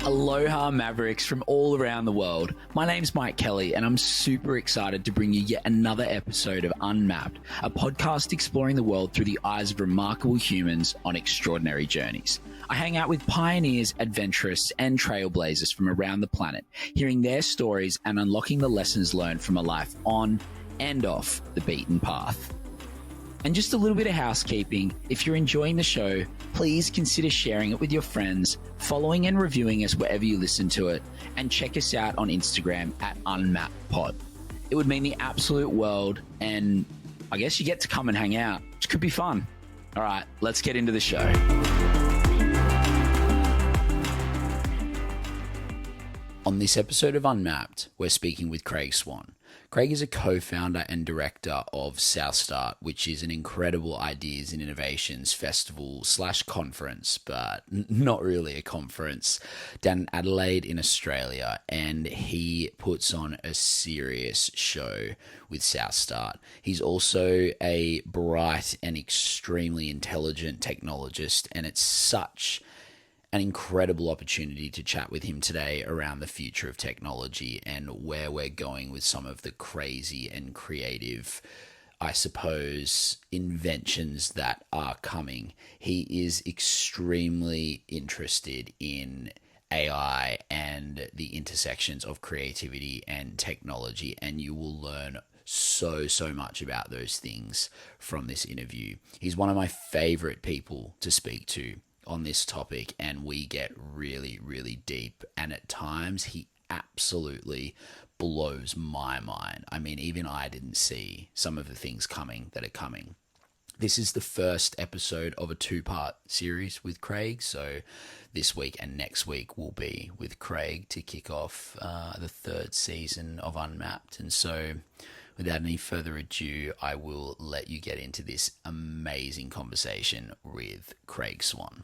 Aloha Mavericks from all around the world. My name's Mike Kelly and I'm super excited to bring you yet another episode of Unmapped, a podcast exploring the world through the eyes of remarkable humans on extraordinary journeys. I hang out with pioneers, adventurers and trailblazers from around the planet, hearing their stories and unlocking the lessons learned from a life on and off the beaten path. And just a little bit of housekeeping, if you're enjoying the show, please consider sharing it with your friends, following and reviewing us wherever you listen to it, and check us out on Instagram at UnmappedPod. It would mean the absolute world, and I guess you get to come and hang out, which could be fun. All right, let's get into the show. On this episode of Unmapped, we're speaking with Craig Swann. Craig is a co-founder and director of SouthStart, which is an incredible ideas and innovations festival / conference, but not really a conference, down in Adelaide in Australia. And he puts on a serious show with SouthStart. He's also a bright and extremely intelligent technologist, and it's such an incredible opportunity to chat with him today around the future of technology and where we're going with some of the crazy and creative, I suppose, inventions that are coming. He is extremely interested in AI and the intersections of creativity and technology, and you will learn so much about those things from this interview. He's one of my favorite people to speak to on this topic, and we get really deep, and at times he absolutely blows my mind. I mean, even I didn't see some of the things coming that are coming. This is the first episode of a 2-part series with Craig, so this week and next week will be with Craig to kick off the 3rd season of Unmapped. And so without any further ado, I will let you get into this amazing conversation with Craig Swann.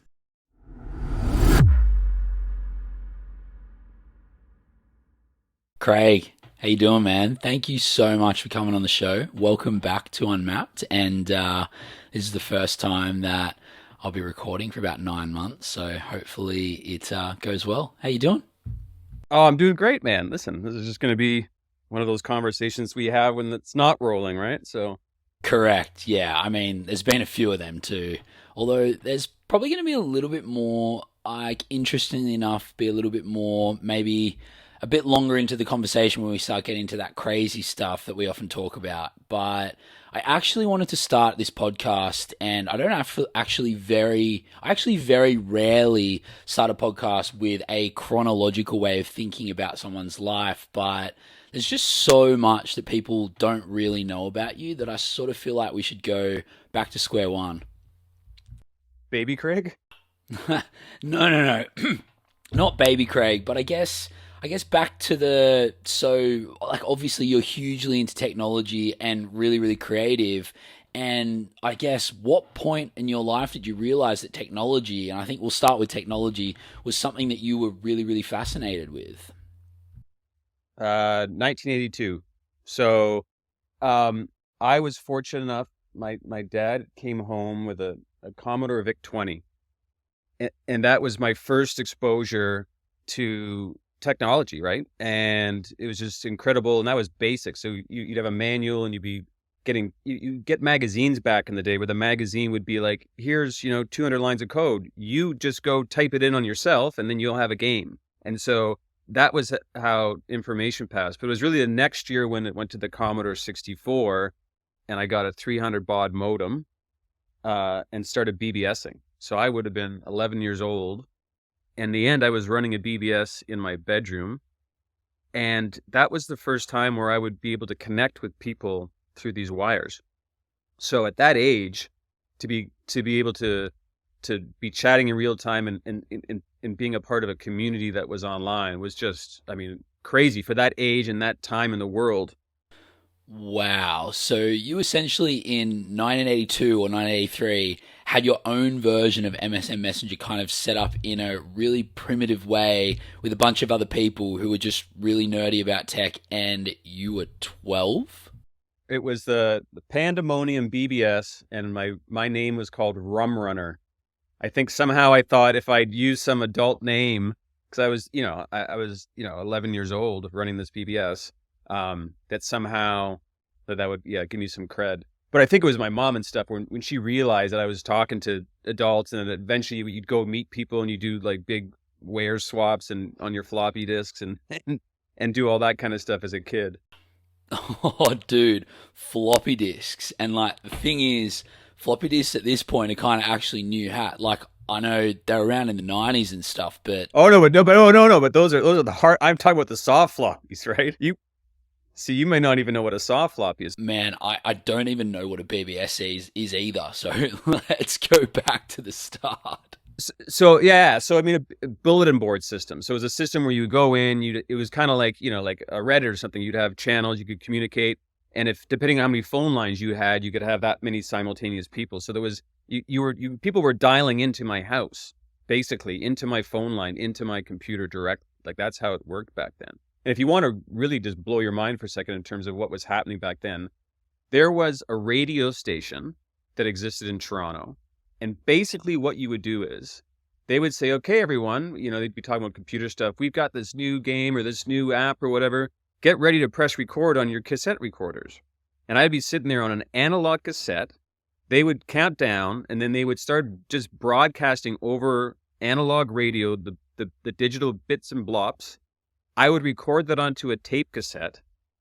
Craig, how you doing, man? Thank you so much for coming on the show. Welcome back to Unmapped, and this is the first time that I'll be recording for about 9 months, so hopefully it goes well. How you doing? Oh, I'm doing great, man. Listen, this is just going to be one of those conversations we have when it's not rolling, right? So, correct. Yeah, I mean, there's been a few of them too, although there's probably going to be a little bit more, like, interestingly enough, be a little bit more, maybe a bit longer into the conversation when we start getting into that crazy stuff that we often talk about. But I actually wanted to start this podcast, and I don't actually very rarely start a podcast with a chronological way of thinking about someone's life, but there's just so much that people don't really know about you that I sort of feel like we should go back to square one. Baby Craig? No. Not Baby Craig, but I guess back to obviously you're hugely into technology and really creative. And I guess what point in your life did you realize that technology, and I think we'll start with technology, was something that you were really fascinated with? 1982. So, I was fortunate enough, my dad came home with a Commodore VIC-20. And that was my first exposure to technology, right? And it was just incredible, and that was basic. So you'd have a manual, and you get magazines back in the day where the magazine would be like, here's 200 lines of code, you just go type it in on yourself and then you'll have a game. And so that was how information passed. But it was really the next year when it went to the Commodore 64 and I got a 300 baud modem and started BBSing. So I would have been 11 years old. In the end, I was running a BBS in my bedroom, and that was the first time where I would be able to connect with people through these wires. So at that age, to be able to be chatting in real time and being a part of a community that was online was just, I mean, crazy for that age and that time in the world. Wow. So you essentially in 1982 or 1983 had your own version of MSN Messenger kind of set up in a really primitive way with a bunch of other people who were just really nerdy about tech, and you were 12? It was the Pandemonium BBS, and my name was called Rum Runner. I think somehow I thought if I'd use some adult name because I was, I was, 11 years old running this BBS, that somehow that would, give me some cred. But I think it was my mom and stuff when she realized that I was talking to adults, and then eventually you'd go meet people and you do like big wear swaps and on your floppy disks and do all that kind of stuff as a kid. Oh, dude, floppy disks. And like the thing is, floppy disks at this point are kind of actually new hat. Like I know they're around in the '90s and stuff, but Oh no, but those are the hard. I'm talking about the soft floppies, right? You may not even know what a soft floppy is. man, I don't even know what a BBS is either. So let's go back to the start. So yeah, so I mean a bulletin board system. So it was a system where you go in, it was kind of like, like a Reddit or something. You'd have channels, you could communicate, and if depending on how many phone lines you had, you could have that many simultaneous people. So there was people were dialing into my house, basically into my phone line, into my computer direct. Like that's how it worked back then. And if you want to really just blow your mind for a second in terms of what was happening back then, there was a radio station that existed in Toronto. And basically what you would do is they would say, okay, everyone, they'd be talking about computer stuff. We've got this new game or this new app or whatever. Get ready to press record on your cassette recorders. And I'd be sitting there on an analog cassette. They would count down, and then they would start just broadcasting over analog radio, the digital bits and blops. I would record that onto a tape cassette.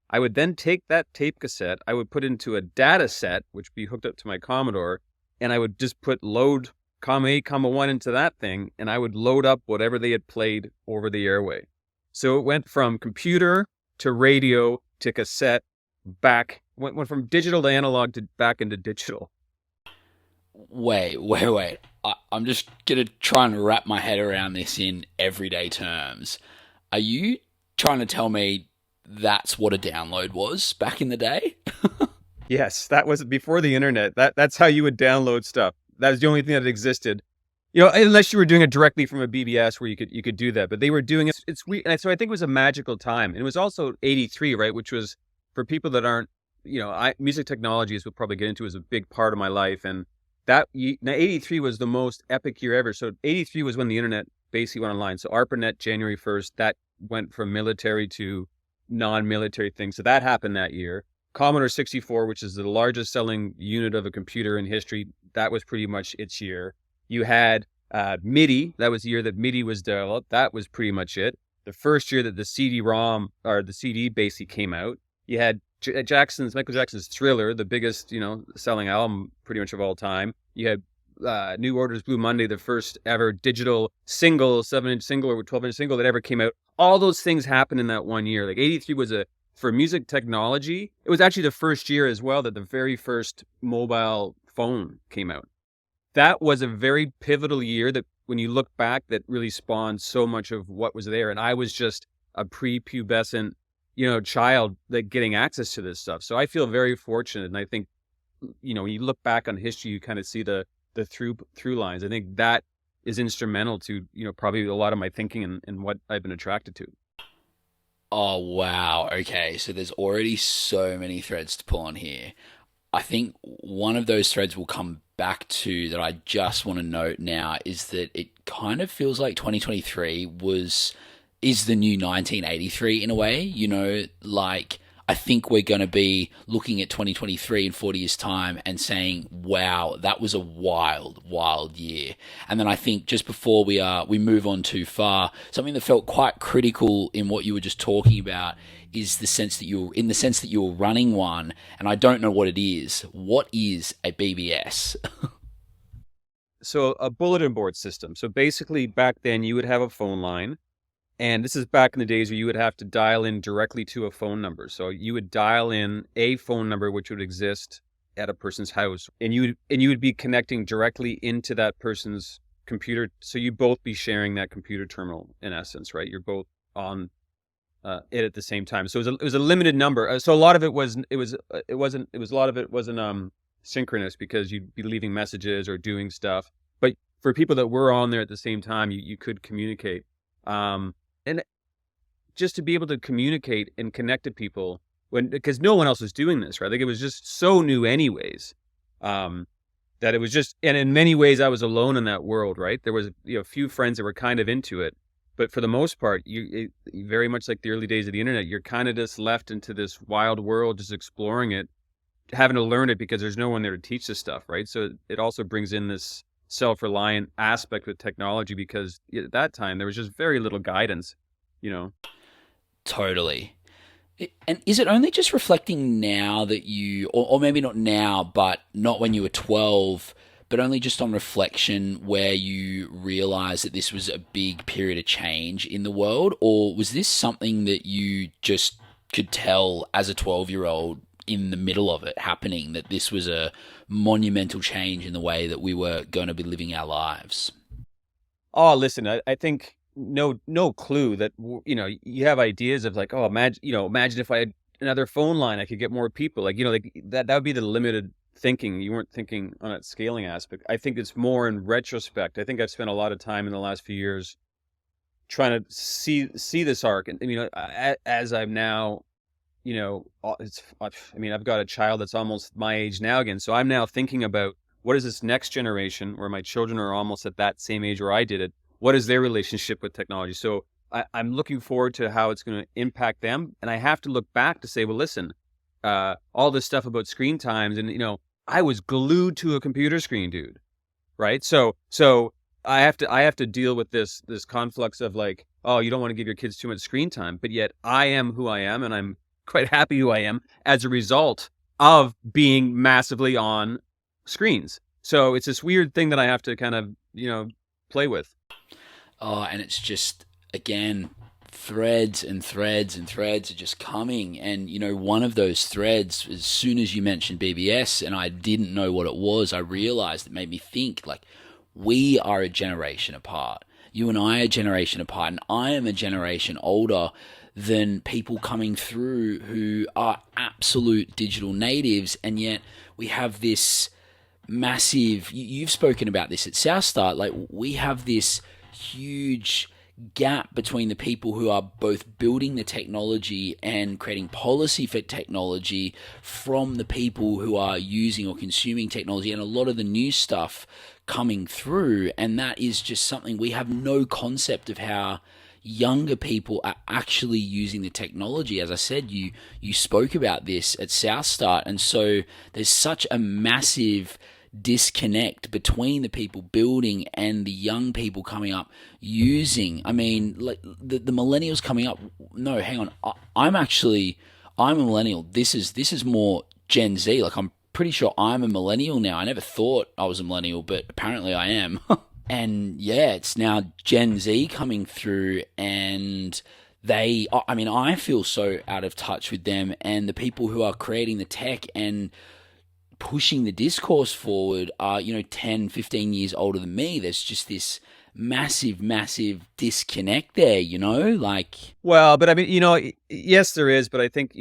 I would then take that tape cassette, I would put into a data set, which would be hooked up to my Commodore, and I would just put load comma 8, comma 1 into that thing, and I would load up whatever they had played over the airway. So it went from computer to radio to cassette, went from digital to analog to back into digital. Wait. I'm just going to try and wrap my head around this in everyday terms. Are you trying to tell me that's what a download was back in the day? Yes, that was before the internet. That's how you would download stuff. That was the only thing that existed. Unless you were doing it directly from a BBS where you could do that. But they were doing it. It's weird. And so I think it was a magical time. And it was also 83, right? Which was, for people that aren't, music technology is what we'll probably get into, is a big part of my life. And now 83 was the most epic year ever. So 83 was when the internet basically went online. So ARPANET, January 1st, that went from military to non-military things. So that happened that year. Commodore 64, which is the largest selling unit of a computer in history, that was pretty much its year. You had MIDI. That was the year that MIDI was developed. That was pretty much it. The first year that the CD-ROM, or the CD basically came out. You had Michael Jackson's Thriller, the biggest, selling album pretty much of all time. You had New Order's Blue Monday, the first ever digital single, 7-inch single or 12-inch single that ever came out. All those things happened in that one year. Like 83 was for music technology, it was actually the first year as well that the very first mobile phone came out. That was a very pivotal year that when you look back, that really spawned so much of what was there. And I was just a prepubescent, child that getting access to this stuff. So I feel very fortunate. And I think, when you look back on history, you kind of see the through lines. I think that is instrumental to, probably a lot of my thinking and what I've been attracted to. Oh, wow. Okay, so there's already so many threads to pull on here. I think one of those threads we'll come back to that I just want to note now is that it kind of feels like 2023 is the new 1983 in a way, like I think we're going to be looking at 2023 in 40 years' time and saying, wow, that was a wild, wild year. And then I think just before we move on too far, something that felt quite critical in what you were just talking about is the sense that you were running one, and I don't know what it is. What is a BBS? So a bulletin board system. So basically back then you would have a phone line. And this is back in the days where you would have to dial in directly to a phone number. So you would dial in a phone number which would exist at a person's house, and you would be connecting directly into that person's computer. So you'd both be sharing that computer terminal in essence, right? You're both on it at the same time. So it was a limited number. So a lot of it wasn't synchronous because you'd be leaving messages or doing stuff. But for people that were on there at the same time, you could communicate. And just to be able to communicate and connect to people because no one else was doing this, right? Like it was just so new anyways, that it was just, and in many ways I was alone in that world, right? There was a few friends that were kind of into it, But for the most part, very much like the early days of the internet, you're kind of just left into this wild world, just exploring it, having to learn it because there's no one there to teach this stuff, right? So it also brings in this self-reliant aspect with technology because at that time there was just very little guidance, you know. Totally. And is it only just reflecting now that you, or maybe not now, but not when you were 12, but only just on reflection where you realize that this was a big period of change in the world? Or was this something that you just could tell as a 12-year-old in the middle of it happening, that this was a monumental change in the way that we were going to be living our lives? Oh, listen, I think no clue that you have ideas of like, oh, imagine if I had another phone line, I could get more people, like like that would be the limited thinking. You weren't thinking on that scaling aspect. I think it's more in retrospect. I think I've spent a lot of time in the last few years trying to see this arc, and as I'm now, I've got a child that's almost my age now again, so I'm now thinking about what is this next generation where my children are almost at that same age where I did it. What is their relationship with technology? So I'm looking forward to how it's going to impact them. And I have to look back to say, well, listen, all this stuff about screen times, and I was glued to a computer screen, dude. Right? So I have to deal with this conflux of like, oh, you don't want to give your kids too much screen time, but yet I am who I am, and I'm quite happy who I am as a result of being massively on screens. So it's this weird thing that I have to kind of, play with. Oh, and it's just, again, threads and threads and threads are just coming. And, one of those threads, as soon as you mentioned BBS and I didn't know what it was, I realized it made me think, like, we are a generation apart. You and I are a generation apart, and I am a generation older than people coming through who are absolute digital natives, and yet we have this massive, you've spoken about this at South Start, like we have this huge gap between the people who are both building the technology and creating policy for technology from the people who are using or consuming technology, and a lot of the new stuff coming through. And that is just something we have no concept of how younger people are actually using the technology. As I said, you spoke about this at South Start, and so there's such a massive disconnect between the people building and the young people coming up using. I mean, like the millennials coming up. No, hang on. I'm a millennial. This is more Gen Z. Like, I'm pretty sure I'm a millennial now. I never thought I was a millennial, but apparently I am. And yeah, it's now Gen Z coming through, and I feel so out of touch with them and the people who are creating the tech and pushing the discourse forward are, 10, 15 years older than me. There's just this massive disconnect there, like. Well, but I mean, yes, there is, but I think,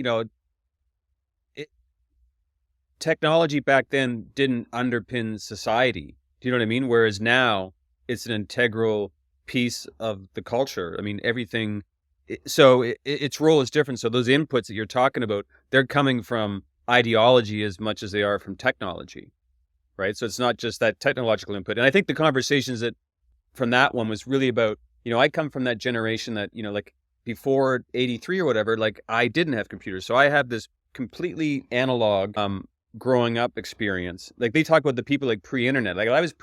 technology back then didn't underpin society. Do you know what I mean? Whereas now it's an integral piece of the culture. I mean, everything. So its role is different. So those inputs that you're talking about, they're coming from ideology as much as they are from technology, right? So it's not just that technological input. And I think the conversations that from that one was really about, I come from that generation that, like before 83 or whatever, like I didn't have computers. So I have this completely analog growing up experience. Like they talk about the people like pre-internet, like I was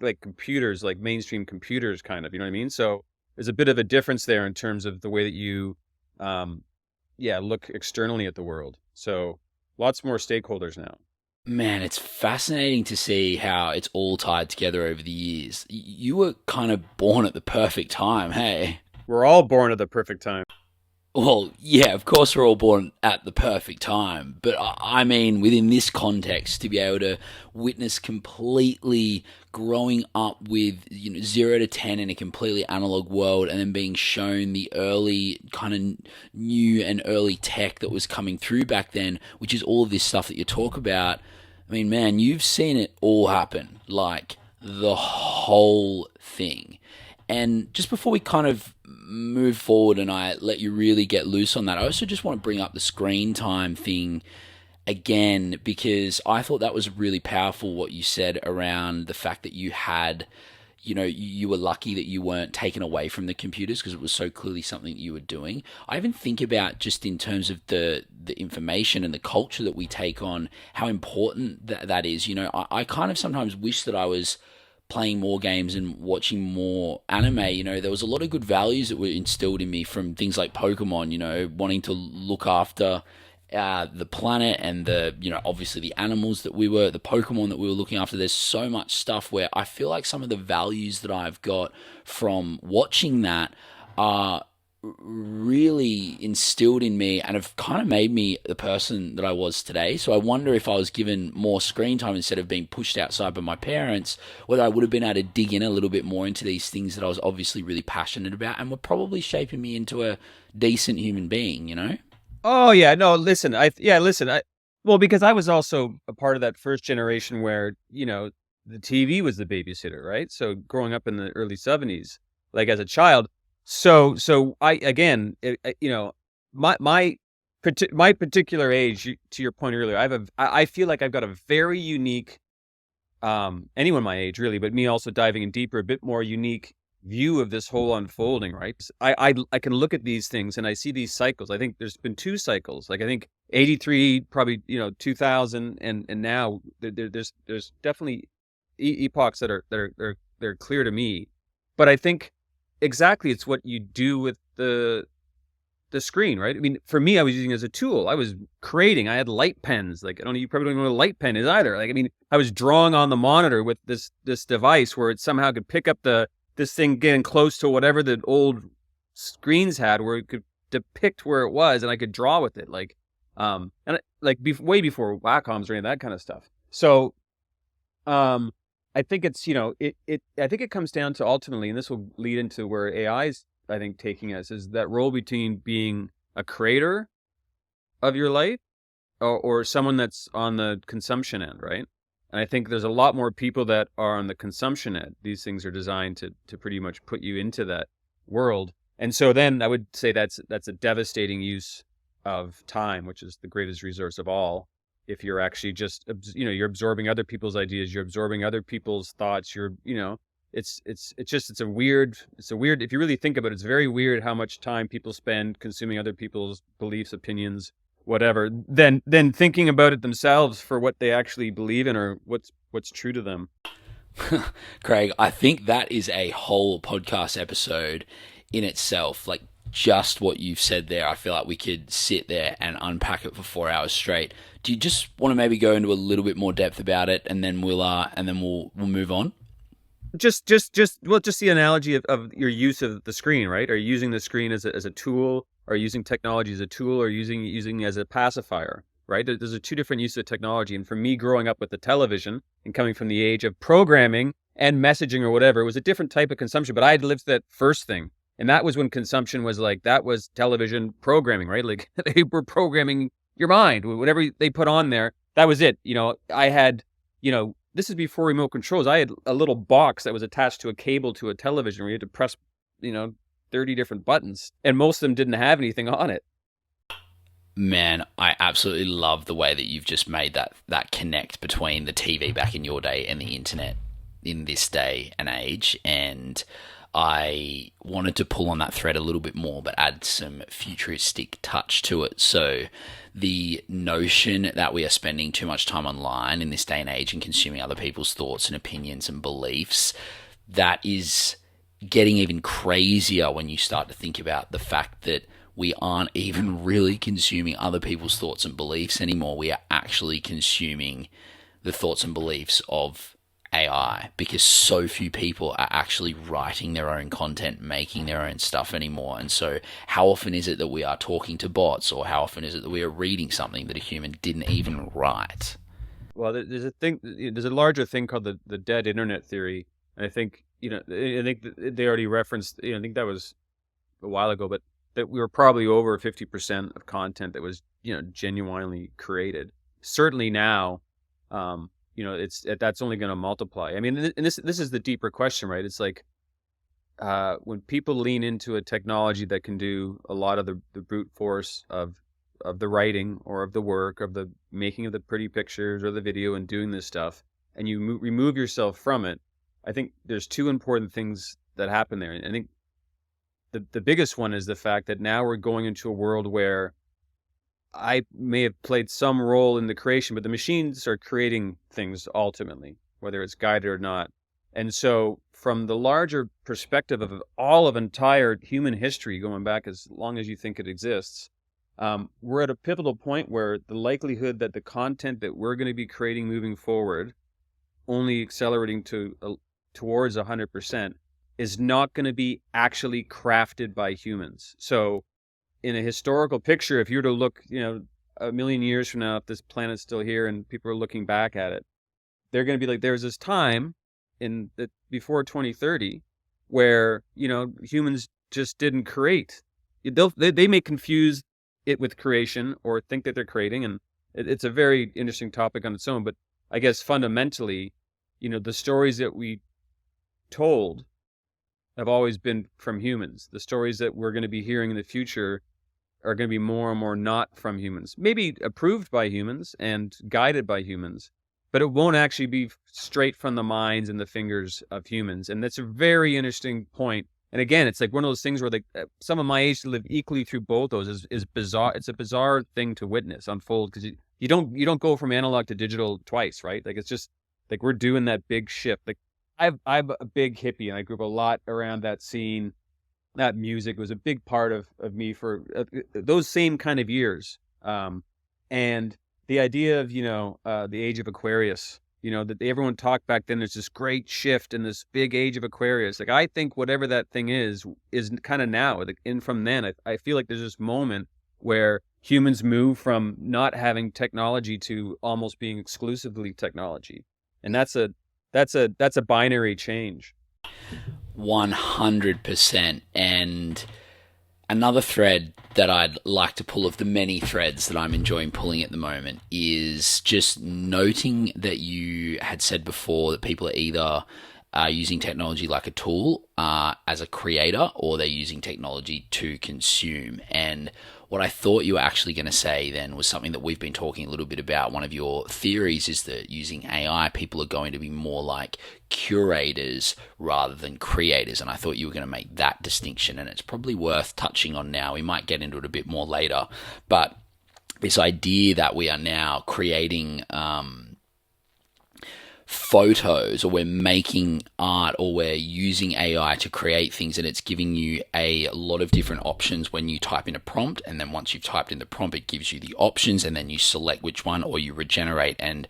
like computers, like mainstream computers kind of, you know what I mean? So there's a bit of a difference there in terms of the way that you, look externally at the world. So lots more stakeholders now. Man, it's fascinating to see how it's all tied together over the years. You were kind of born at the perfect time, hey? We're all born at the perfect time. Well, yeah, of course we're all born at the perfect time, but I mean within this context, to be able to witness completely growing up with 0 to 10 in a completely analog world, and then being shown the early kind of new and early tech that was coming through back then, which is all of this stuff that you talk about. I mean, man, you've seen it all happen, like the whole thing. And just before we kind of move forward and I let you really get loose on that, I also just want to bring up the screen time thing again, because I thought that was really powerful what you said around the fact that you had you were lucky that you weren't taken away from the computers because it was so clearly something that you were doing. I even think about just in terms of the information and the culture that we take on, how important that is. I kind of sometimes wish that I was playing more games and watching more anime. There was a lot of good values that were instilled in me from things like Pokemon, wanting to look after the planet and obviously the animals the Pokemon that we were looking after. There's so much stuff where I feel like some of the values that I've got from watching that are really instilled in me and have kind of made me the person that I was today. So I wonder if I was given more screen time instead of being pushed outside by my parents, whether I would have been able to dig in a little bit more into these things that I was obviously really passionate about and were probably shaping me into a decent human being. Oh yeah, no, listen, well, because I was also a part of that first generation where, the TV was the babysitter, right? So growing up in the early 70s, like as a child, so I, again, my particular age, to your point earlier, I feel like I've got a very unique, anyone my age really, but me also diving in deeper, a bit more unique view of this whole unfolding, right? I can look at these things and I see these cycles. I think there's been two cycles. Like I think 83, probably 2000, and now there's definitely epochs that are clear to me. But I think exactly it's what you do with the screen, right? I mean, for me, I was using it as a tool. I was creating. I had light pens. Like you probably don't know what a light pen is either. Like I mean, I was drawing on the monitor with this device where it somehow could pick up this thing getting close to whatever the old screens had, where it could depict where it was, and I could draw with it, way before Wacoms or any of that kind of stuff. So, I think it's I think it comes down to ultimately, and this will lead into where AI is, I think, taking us, is that role between being a creator of your life or someone that's on the consumption end, right? And I think there's a lot more people that are on the consumption end. These things are designed to pretty much put you into that world. And so then I would say that's a devastating use of time, which is the greatest resource of all. If you're actually just, you're absorbing other people's ideas, you're absorbing other people's thoughts, it's a weird, if you really think about it, it's very weird how much time people spend consuming other people's beliefs, opinions, whatever, than thinking about it themselves for what they actually believe in or what's true to them. Craig, I think that is a whole podcast episode in itself. Like just what you've said there, I feel like we could sit there and unpack it for 4 hours straight. Do you just want to maybe go into a little bit more depth about it, and then we'll move on? Just the analogy of your use of the screen, right? Are you using the screen as a tool? Are you using technology as a tool, or using it as a pacifier, right? There's two different uses of technology. And for me, growing up with the television and coming from the age of programming and messaging or whatever, it was a different type of consumption. But I had lived that first thing. And that was when consumption was that was television programming, right? Like they were programming your mind, whatever they put on there. That was it. I had, this is before remote controls. I had a little box that was attached to a cable to a television where you had to press, 30 different buttons, and most of them didn't have anything on it. Man, I absolutely love the way that you've just made that connect between the TV back in your day and the internet in this day and age. And I wanted to pull on that thread a little bit more, but add some futuristic touch to it. So the notion that we are spending too much time online in this day and age and consuming other people's thoughts and opinions and beliefs, that is getting even crazier when you start to think about the fact that we aren't even really consuming other people's thoughts and beliefs anymore. We are actually consuming the thoughts and beliefs of AI, because so few people are actually writing their own content, making their own stuff anymore. And so how often is it that we are talking to bots, or how often is it that we are reading something that a human didn't even write? Well, there's a larger thing called the dead internet theory. And I think, I think they already referenced, I think that was a while ago, but that we were probably over 50% of content that was, genuinely created. Certainly now, that's only going to multiply. I mean, and this is the deeper question, right? It's like when people lean into a technology that can do a lot of the brute force of the writing or of the work, of the making of the pretty pictures or the video and doing this stuff, and you remove yourself from it, I think there's two important things that happen there. And I think the biggest one is the fact that now we're going into a world where I may have played some role in the creation, but the machines are creating things ultimately, whether it's guided or not. And so from the larger perspective of all of entire human history, going back as long as you think it exists, we're at a pivotal point where the likelihood that the content that we're going to be creating moving forward, only accelerating towards 100%, is not going to be actually crafted by humans. So in a historical picture, if you were to look, a million years from now, if this planet's still here and people are looking back at it, they're going to be like, there's this time before 2030 where, humans just didn't create. They may confuse it with creation or think that they're creating. And it's a very interesting topic on its own. But I guess fundamentally, the stories that we told have always been from humans. The stories that we're going to be hearing in the future are going to be more and more not from humans, maybe approved by humans and guided by humans, but it won't actually be straight from the minds and the fingers of humans. And that's a very interesting point. And again, it's like one of those things where some of my age to live equally through both those is bizarre. It's a bizarre thing to witness unfold because you don't go from analog to digital twice, right? Like it's just like we're doing that big shift. Like I'm a big hippie and I grew up a lot around that scene. That music was a big part of me for those same kind of years. And the idea of, the age of Aquarius, that everyone talked back then, there's this great shift in this big age of Aquarius. Like, I think whatever that thing is kind of now. And from then, I feel like there's this moment where humans move from not having technology to almost being exclusively technology. And that's a binary change. 100%. And another thread that I'd like to pull of the many threads that I'm enjoying pulling at the moment is just noting that you had said before that people are either using technology like a tool as a creator, or they're using technology to consume. And what I thought you were actually going to say then was something that we've been talking a little bit about. One of your theories is that using AI, people are going to be more like curators rather than creators. And I thought you were going to make that distinction, and it's probably worth touching on now. We might get into it a bit more later, but this idea that we are now creating photos, or we're making art, or we're using AI to create things, and it's giving you a lot of different options when you type in a prompt. And then once you've typed in the prompt, it gives you the options, and then you select which one, or you regenerate and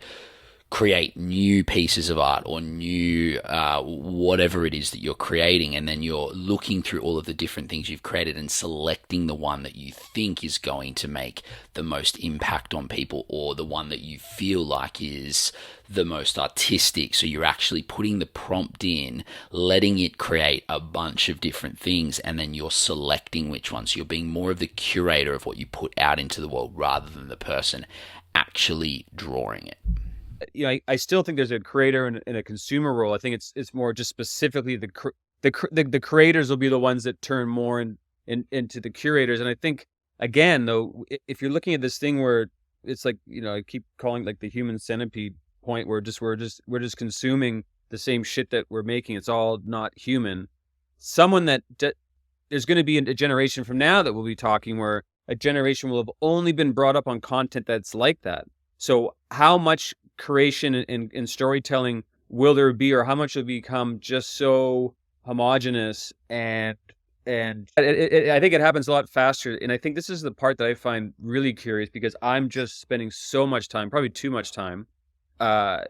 create new pieces of art or new whatever it is that you're creating. And then you're looking through all of the different things you've created and selecting the one that you think is going to make the most impact on people, or the one that you feel like is the most artistic. So you're actually putting the prompt in, letting it create a bunch of different things, and then you're selecting which ones. So you're being more of the curator of what you put out into the world rather than the person actually drawing it. I still think there's a creator and a consumer role. I think it's more just specifically the creators will be the ones that turn more into the curators. And I think, again, though, if you're looking at this thing where it's like, I keep calling like the human centipede point, where we're just consuming the same shit that we're making. It's all not human. Someone there's going to be a generation from now that we'll be talking where a generation will have only been brought up on content that's like that. So how much creation and storytelling will there be, or how much will become just so homogenous? And I think it happens a lot faster. And I think this is the part that I find really curious, because I'm just spending so much time, probably too much time,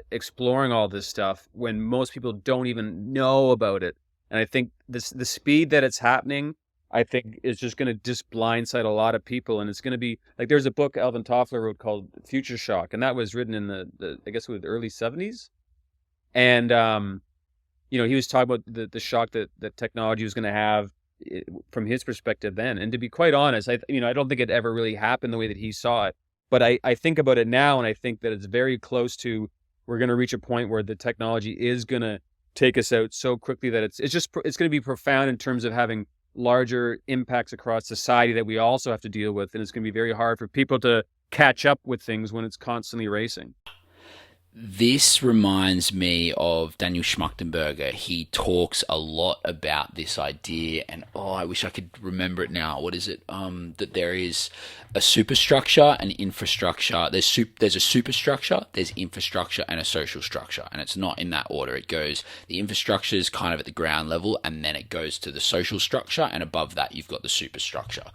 exploring all this stuff when most people don't even know about it. And I think the speed that it's happening, I think, is just going to just blindside a lot of people. And it's going to be like, there's a book Alvin Toffler wrote called Future Shock, and that was written in the I guess it was the early 70s. And he was talking about the shock that technology was going to have from his perspective then. And to be quite honest, I don't think it ever really happened the way that he saw it. But I think about it now, and I think that it's very close to, we're going to reach a point where the technology is going to take us out so quickly that it's going to be profound in terms of having larger impacts across society that we also have to deal with. And it's going to be very hard for people to catch up with things when it's constantly racing. This reminds me of Daniel Schmachtenberger. He talks a lot about this idea, and I wish I could remember it now. What is it? That there is a superstructure and infrastructure. There's a superstructure, there's infrastructure, and a social structure, and it's not in that order. It goes, the infrastructure is kind of at the ground level, and then it goes to the social structure, and above that you've got the superstructure.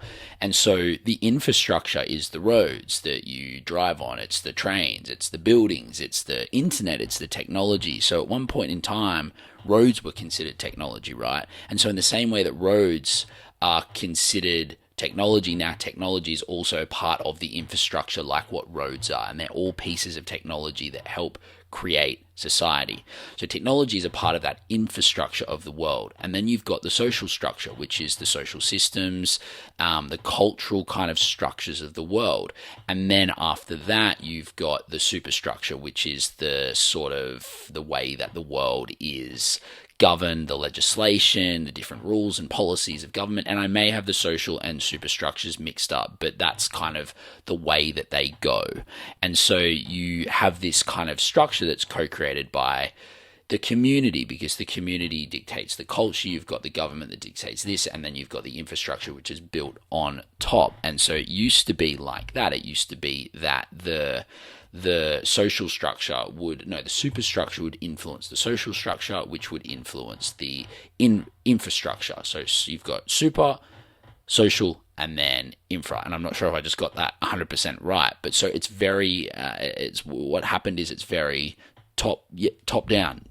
And so the infrastructure is the roads that you drive on. It's the trains. It's the buildings. It's the internet, it's the technology. So at one point in time, roads were considered technology, right? And so in the same way that roads are considered technology, now technology is also part of the infrastructure, like what roads are, and they're all pieces of technology that help create society. So technology is a part of that infrastructure of the world. And then you've got the social structure, which is the social systems, the cultural kind of structures of the world. And then after that, you've got the superstructure, which is the sort of the way that the world is governed, the legislation, the different rules and policies of government. And I may have the social and superstructures mixed up, but that's kind of the way that they go. And so you have this kind of structure that's co-created by the community, because the community dictates the culture. You've got the government that dictates this, and then you've got the infrastructure, which is built on top. And so it used to be like that. It used to be that the social structure the superstructure would influence the social structure, which would influence the infrastructure. So you've got super, social, and then infra. And I'm not sure if I just got that 100% right, but so it's very, it's what happened is it's very top down.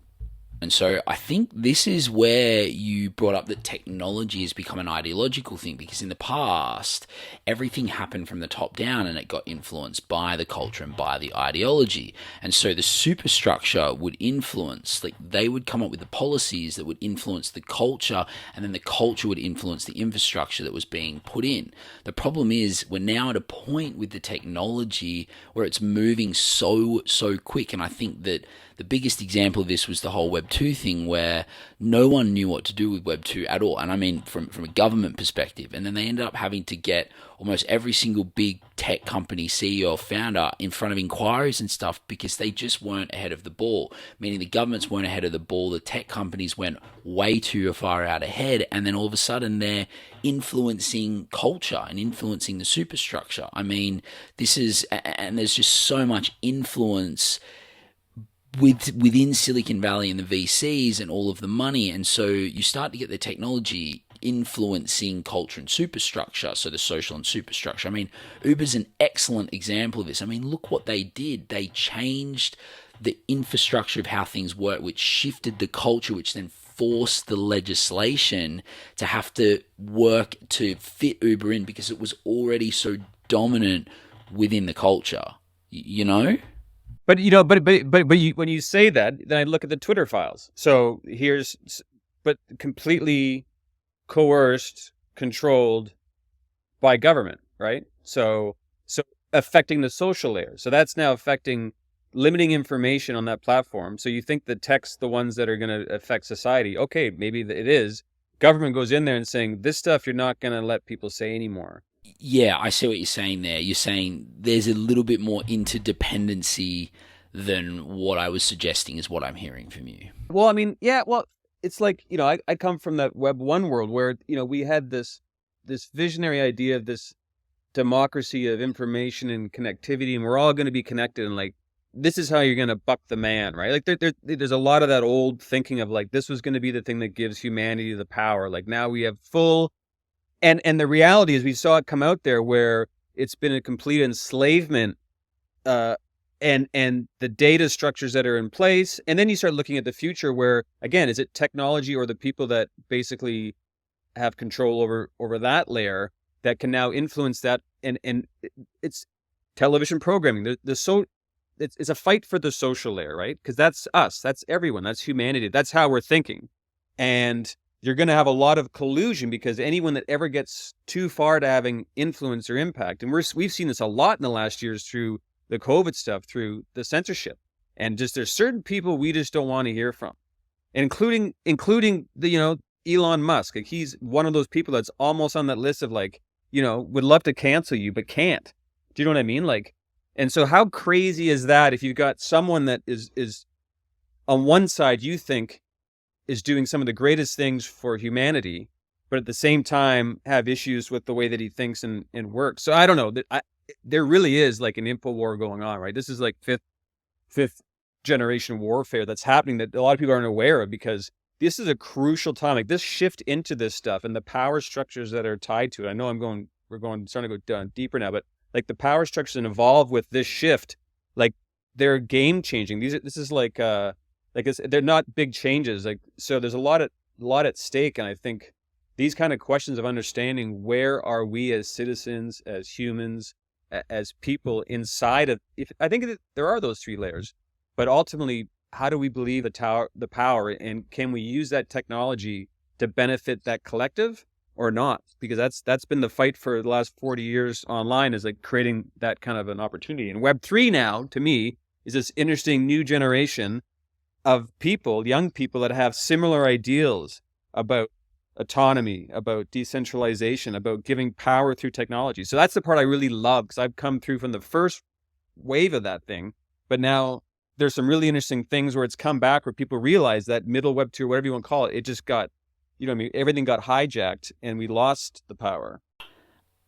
And so I think this is where you brought up that technology has become an ideological thing, because in the past, everything happened from the top down and it got influenced by the culture and by the ideology. And so the superstructure would influence, like they would come up with the policies that would influence the culture, and then the culture would influence the infrastructure that was being put in. The problem is we're now at a point with the technology where it's moving so quick. And I think that the biggest example of this was the whole Web 2 thing, where no one knew what to do with Web 2 at all. And I mean, from a government perspective. And then they ended up having to get almost every single big tech company CEO or founder in front of inquiries and stuff, because they just weren't ahead of the ball. Meaning the governments weren't ahead of the ball. The tech companies went way too far out ahead. And then all of a sudden they're influencing culture and influencing the superstructure. I mean, and there's just so much influence within Silicon Valley and the VCs and all of the money. And so you start to get the technology influencing culture and superstructure, so the social and superstructure. I mean, Uber's an excellent example of this. I mean, look what they did. They changed the infrastructure of how things work, which shifted the culture, which then forced the legislation to have to work to fit Uber in, because it was already so dominant within the culture, you know? But when you say that, then I look at the Twitter files. So but completely coerced, controlled by government, right? So affecting the social layer. So that's now limiting information on that platform. So you think the tech's the ones that are going to affect society? Okay, maybe it is. Government goes in there and saying, this stuff you're not going to let people say anymore. Yeah, I see what you're saying there. You're saying there's a little bit more interdependency than what I was suggesting is what I'm hearing from you. Well, I mean, yeah, well, it's like, I come from that Web 1 world where, we had this visionary idea of this democracy of information and connectivity, and we're all going to be connected, and like, this is how you're going to buck the man, right? Like there's a lot of that old thinking of like, this was going to be the thing that gives humanity the power. Like now we have full. And the reality is we saw it come out there where it's been a complete enslavement, and the data structures that are in place. And then you start looking at the future where, again, is it technology or the people that basically have control over that layer that can now influence that? And it's television programming. It's a fight for the social layer, right? Because that's us, that's everyone, that's humanity, that's how we're thinking. And you're going to have a lot of collusion, because anyone that ever gets too far to having influence or impact, and we've seen this a lot in the last years through the COVID stuff, through the censorship, and just there's certain people we just don't want to hear from, including the Elon Musk. Like he's one of those people that's almost on that list of like, would love to cancel you but can't. Do you know what I mean? Like, And so how crazy is that if you've got someone that is on one side you think is doing some of the greatest things for humanity, but at the same time have issues with the way that he thinks and works. So I don't know. There really is like an info war going on, right? This is like fifth generation warfare that's happening that a lot of people aren't aware of, because this is a crucial time. Like this shift into this stuff and the power structures that are tied to it. I know we're starting to go down deeper now, but like the power structures that evolve with this shift, like they're game changing. This is like they're not big changes. Like, so there's a lot at stake. And I think these kind of questions of understanding, where are we as citizens, as humans, as people inside of, I think that there are those three layers, but ultimately, how do we believe the power, and can we use that technology to benefit that collective or not? Because that's been the fight for the last 40 years online, is like creating that kind of an opportunity. And Web3 now, to me, is this interesting new generation of people, young people that have similar ideals about autonomy, about decentralization, about giving power through technology. So that's the part I really love, because I've come through from the first wave of that thing, but now there's some really interesting things where it's come back, where people realize that middle Web 2, whatever you want to call it, it just got, you know what I mean? Everything got hijacked and we lost the power.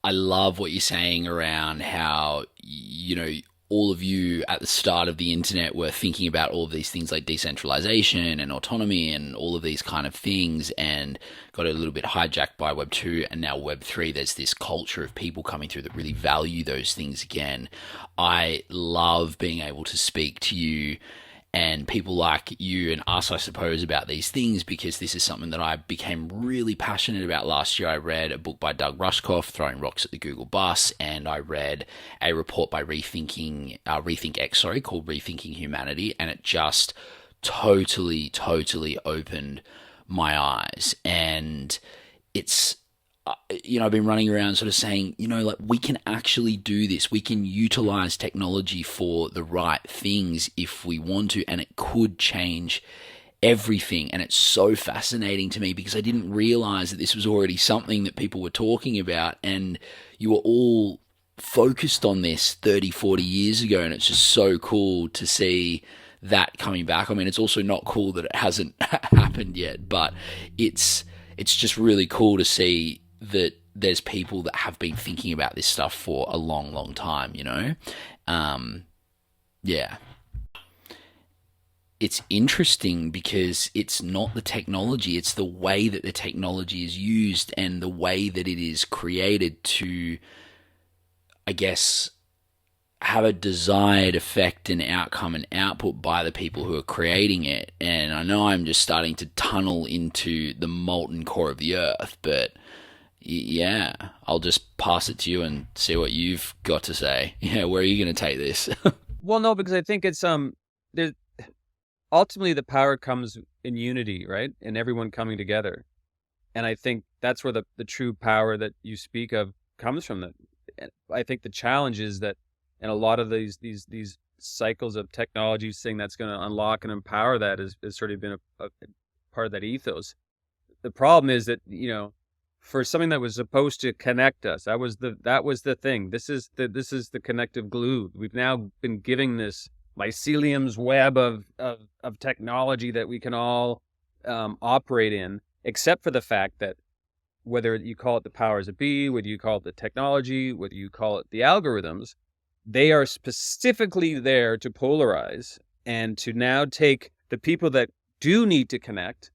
I love what you're saying around how, you know, all of you at the start of the internet were thinking about all of these things like decentralization and autonomy and all of these kind of things, and got a little bit hijacked by Web 2 and now Web 3. There's this culture of people coming through that really value those things again. I love being able to speak to you and people like you and us, I suppose, about these things, because this is something that I became really passionate about last year. I read a book by Doug Rushkoff, Throwing Rocks at the Google Bus, and I read a report by Rethink X, called Rethinking Humanity, and it just totally opened my eyes. And it's, you know, I've been running around sort of saying, you know, like, we can actually do this. We can utilize technology for the right things if we want to, and it could change everything. And it's so fascinating to me, because I didn't realize that this was already something that people were talking about, and you were all focused on this 30, 40 years ago. And it's just so cool to see that coming back. I mean, it's also not cool that it hasn't happened yet, but it's just really cool to see that there's people that have been thinking about this stuff for a long time, you know? Yeah. It's interesting because it's not the technology, it's the way that the technology is used and the way that it is created to, I guess, have a desired effect and outcome and output by the people who are creating it. And I know I'm just starting to tunnel into the molten core of the earth, but yeah, I'll just pass it to you and see what you've got to say. Yeah, where are you going to take this? Well, no, because I think it's there's ultimately the power comes in unity, right? And everyone coming together. And I think that's where the true power that you speak of comes from. I think the challenge is that, and a lot of these cycles of technology saying that's going to unlock and empower that has sort of been a part of that ethos. The problem is that, you know, for something that was supposed to connect us, that was the thing. This is the connective glue. We've now been giving this mycelium's web of technology that we can all operate in, except for the fact that whether you call it the powers that be, whether you call it the technology, whether you call it the algorithms, they are specifically there to polarize and to now take the people that do need to connect,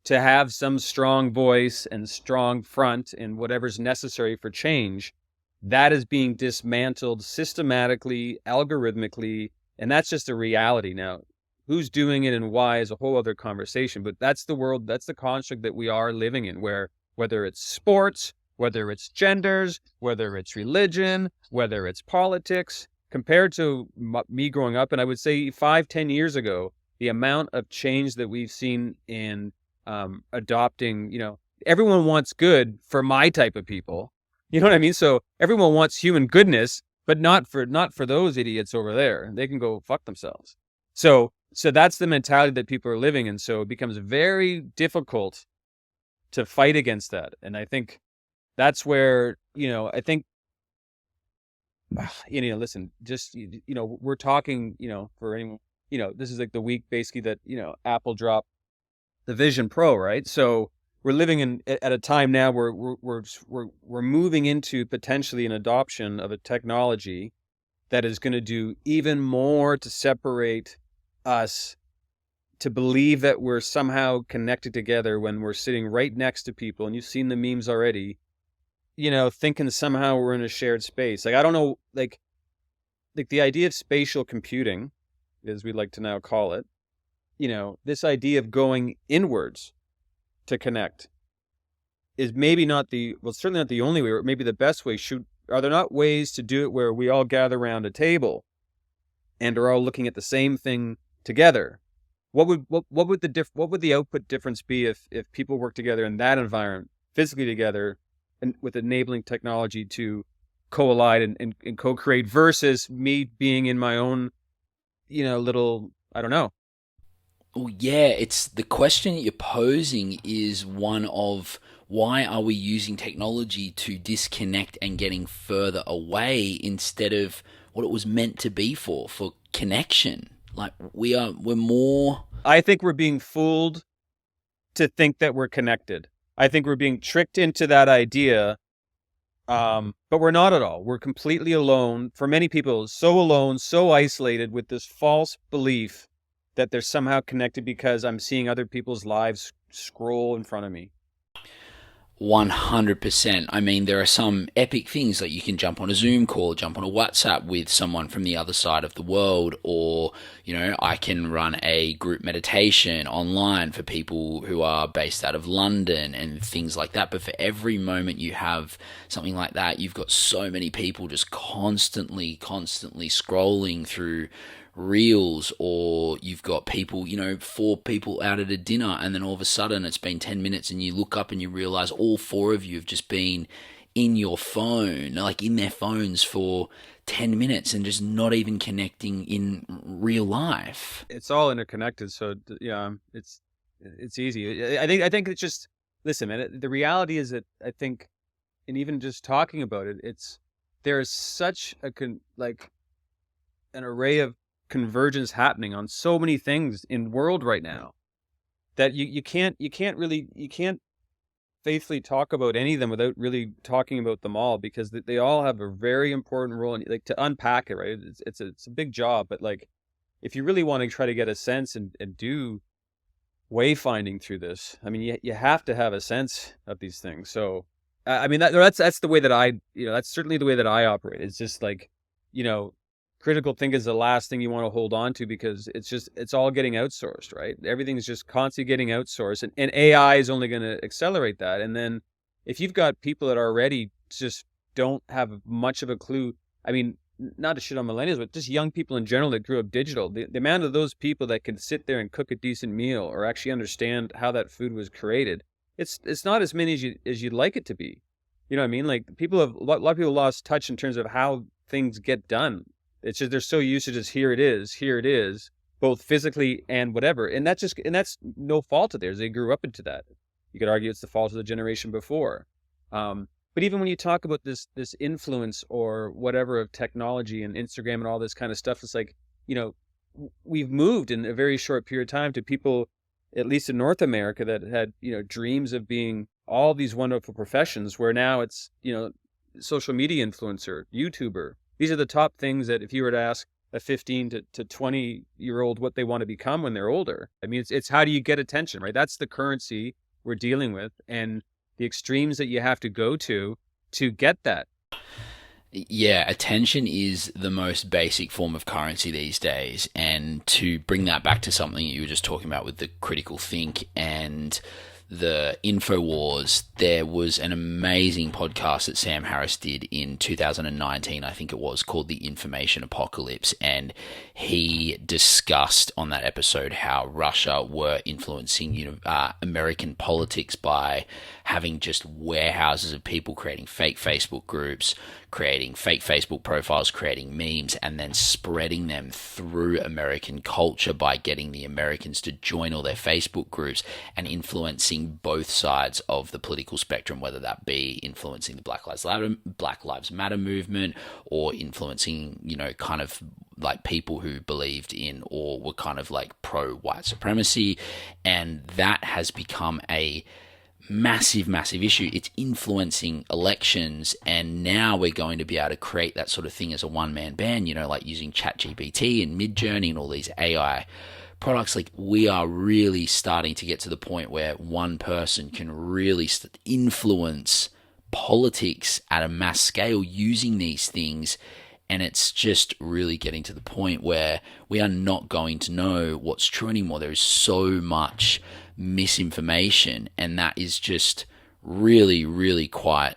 to have some strong voice and strong front in whatever's necessary for change. That is being dismantled systematically, algorithmically, and that's just a reality now. Who's doing it and why is a whole other conversation, but that's the world, that's the construct that we are living in, where whether it's sports, whether it's genders, whether it's religion, whether it's politics, compared to me growing up, and I would say 5-10 years ago, the amount of change that we've seen in adopting, you know, everyone wants good for my type of people. You know what I mean? So everyone wants human goodness, but not for those idiots over there. They can go fuck themselves. So that's the mentality that people are living in. So it becomes very difficult to fight against that. And I think that's where, you know, I think listen, just, we're talking, for anyone, this is like the week basically that, Apple dropped the Vision Pro, right? So we're living at a time now where we're moving into potentially an adoption of a technology that is going to do even more to separate us, to believe that we're somehow connected together when we're sitting right next to people. And you've seen the memes already, thinking somehow we're in a shared space. Like, I don't know, like the idea of spatial computing, as we like to now call it, this idea of going inwards to connect is maybe certainly not the only way, or maybe the best way. Are there not ways to do it where we all gather around a table and are all looking at the same thing together? What would the output difference be if people work together in that environment, physically together, and with enabling technology to collide and co-create, versus me being in my own, little, I don't know. Well, yeah, it's the question that you're posing is one of why are we using technology to disconnect and getting further away instead of what it was meant to be for connection. Like we're more. I think we're being fooled to think that we're connected. I think we're being tricked into that idea. But we're not at all. We're completely alone. For many people, so alone, so isolated with this false belief that they're somehow connected because I'm seeing other people's lives scroll in front of me. 100%. I mean, there are some epic things like you can jump on a Zoom call, jump on a WhatsApp with someone from the other side of the world, or, I can run a group meditation online for people who are based out of London and things like that. But for every moment you have something like that, you've got so many people just constantly scrolling through reels, or you've got people, 4 people out at a dinner, and then all of a sudden it's been 10 minutes and you look up and you realize all 4 of you have just been in your phone, like in their phones for 10 minutes and just not even connecting in real life. It's all interconnected. So yeah, it's easy. I think it's just, listen, man, the reality is that I think, and even just talking about it, there's such an array of convergence happening on so many things in world right now that you can't faithfully talk about any of them without really talking about them all, because they all have a very important role. And like, to unpack it, right, it's a big job, but like, if you really want to try to get a sense and do wayfinding through this, I mean, you have to have a sense of these things. So I mean, that's the way that that's certainly the way that I operate. It's just like, critical thinking is the last thing you want to hold on to, because it's all getting outsourced, right? Everything's just constantly getting outsourced, and AI is only going to accelerate that. And then if you've got people that already just don't have much of a clue, I mean, not to shit on millennials, but just young people in general that grew up digital, the amount of those people that can sit there and cook a decent meal or actually understand how that food was created, it's not as many as you'd like it to be. You know what I mean? Like, a lot of people lost touch in terms of how things get done. It's just they're so used to just here it is, both physically and whatever. And that's no fault of theirs. They grew up into that. You could argue it's the fault of the generation before. But even when you talk about this influence or whatever of technology and Instagram and all this kind of stuff, it's like, we've moved in a very short period of time to people, at least in North America, that had, dreams of being all these wonderful professions, where now it's, social media influencer, YouTuber. These are the top things that if you were to ask a 15 to 20-year-old what they want to become when they're older, I mean, it's how do you get attention, right? That's the currency we're dealing with, and the extremes that you have to go to get that. Yeah, attention is the most basic form of currency these days. And to bring that back to something you were just talking about with the critical think and the info wars, there was an amazing podcast that Sam Harris did in 2019, I think it was, called The Information Apocalypse, and he discussed on that episode how Russia were influencing American politics by having just warehouses of people creating fake Facebook groups, creating fake Facebook profiles, creating memes, and then spreading them through American culture by getting the Americans to join all their Facebook groups and influencing influencing both sides of the political spectrum, whether that be influencing the Black Lives Matter movement, or influencing, kind of like people who believed in or were kind of like pro white supremacy. And that has become a massive issue. It's influencing elections, and now we're going to be able to create that sort of thing as a one-man band, like using ChatGPT and Midjourney and all these AI products. Like, we are really starting to get to the point where one person can really influence politics at a mass scale using these things. And it's just really getting to the point where we are not going to know what's true anymore. There is so much misinformation, and that is just really quite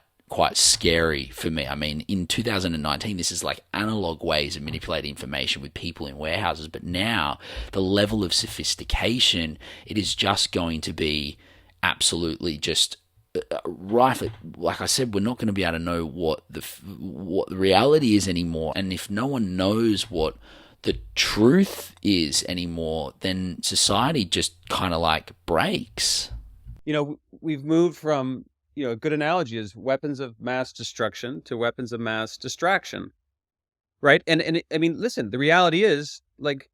scary for me. I mean, in 2019, this is like analog ways of manipulating information with people in warehouses, but now the level of sophistication, it is just going to be absolutely just rife. Like I said, we're not going to be able to know what the reality is anymore. And if no one knows what the truth is anymore, then society just kind of like breaks. We've moved from, a good analogy is weapons of mass destruction to weapons of mass distraction, right? And I mean, listen, the reality is, like,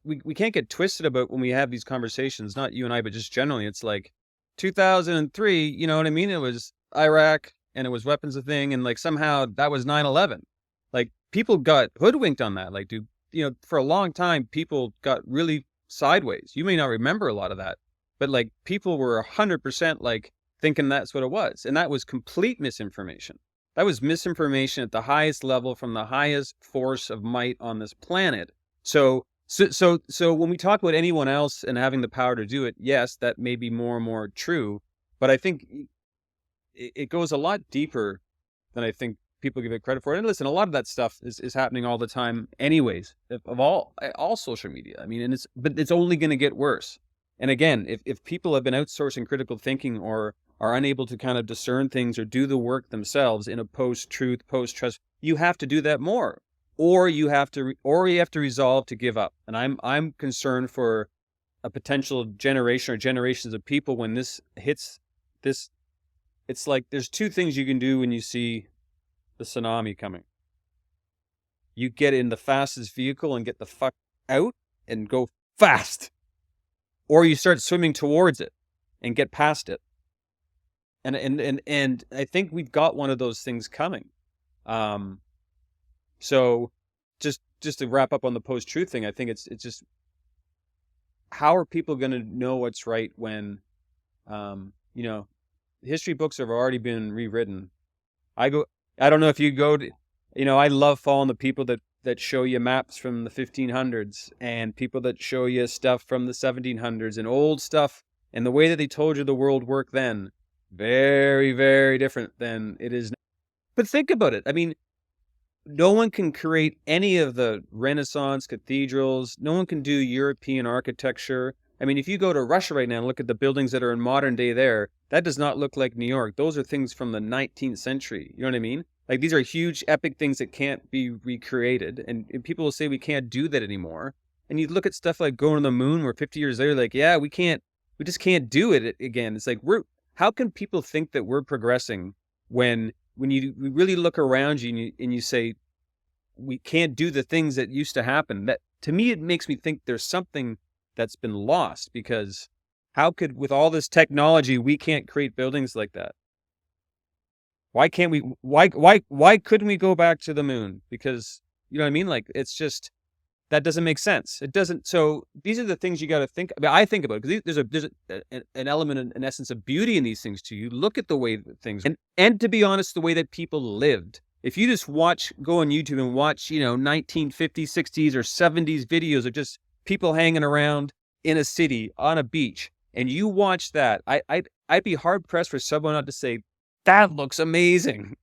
we can't get twisted about when we have these conversations, not you and I, but just generally. It's like 2003, you know what I mean? It was Iraq, and it was weapons of thing, and like somehow that was 9/11. Like, people got hoodwinked on that. Like, for a long time, people got really sideways. You may not remember a lot of that, but like, people were 100% like thinking that's what it was. And that was complete misinformation. That was misinformation at the highest level from the highest force of might on this planet. So when we talk about anyone else and having the power to do it, yes, that may be more and more true. But I think it goes a lot deeper than I think people give it credit for. And listen, a lot of that stuff is happening all the time anyways, of all social media. I mean, but it's only going to get worse. And again, if people have been outsourcing critical thinking or are unable to kind of discern things or do the work themselves in a post-truth, post-trust, you have to do that more, or you have to resolve to give up. And I'm concerned for a potential generation or generations of people when this hits this. It's like there's two things you can do when you see the tsunami coming. You get in the fastest vehicle and get the fuck out and go fast, or you start swimming towards it and get past it. And I think we've got one of those things coming. So just to wrap up on the post-truth thing, I think it's just, how are people going to know what's right when, history books have already been rewritten. I don't know if you go to, I love following the people that show you maps from the 1500s and people that show you stuff from the 1700s and old stuff, and the way that they told you the world worked then, very, very different than it is now. But think about it. I mean, no one can create any of the Renaissance cathedrals. No one can do European architecture. I mean, if you go to Russia right now and look at the buildings that are in modern day there, that does not look like New York. Those are things from the 19th century. You know what I mean? Like, these are huge, epic things that can't be recreated. And people will say we can't do that anymore. And you look at stuff like going to the moon, where 50 years later, like, yeah, we just can't do it again. It's like, how can people think that we're progressing when you really look around you and you say, we can't do the things that used to happen? That, to me, it makes me think there's something that's been lost, because how could, with all this technology, we can't create buildings like that? Why can't we? Why couldn't we go back to the moon? Because, you know what I mean? Like, it's just, that doesn't make sense. It doesn't. So these are the things you got to think. I mean, I think about it, because there's an element, an essence of beauty in these things too. You look at the way that things, and to be honest, the way that people lived. If you just go on YouTube and watch, 1950s, 60s, or 70s videos of just people hanging around in a city on a beach, and you watch that, I'd be hard pressed for someone not to say, that looks amazing.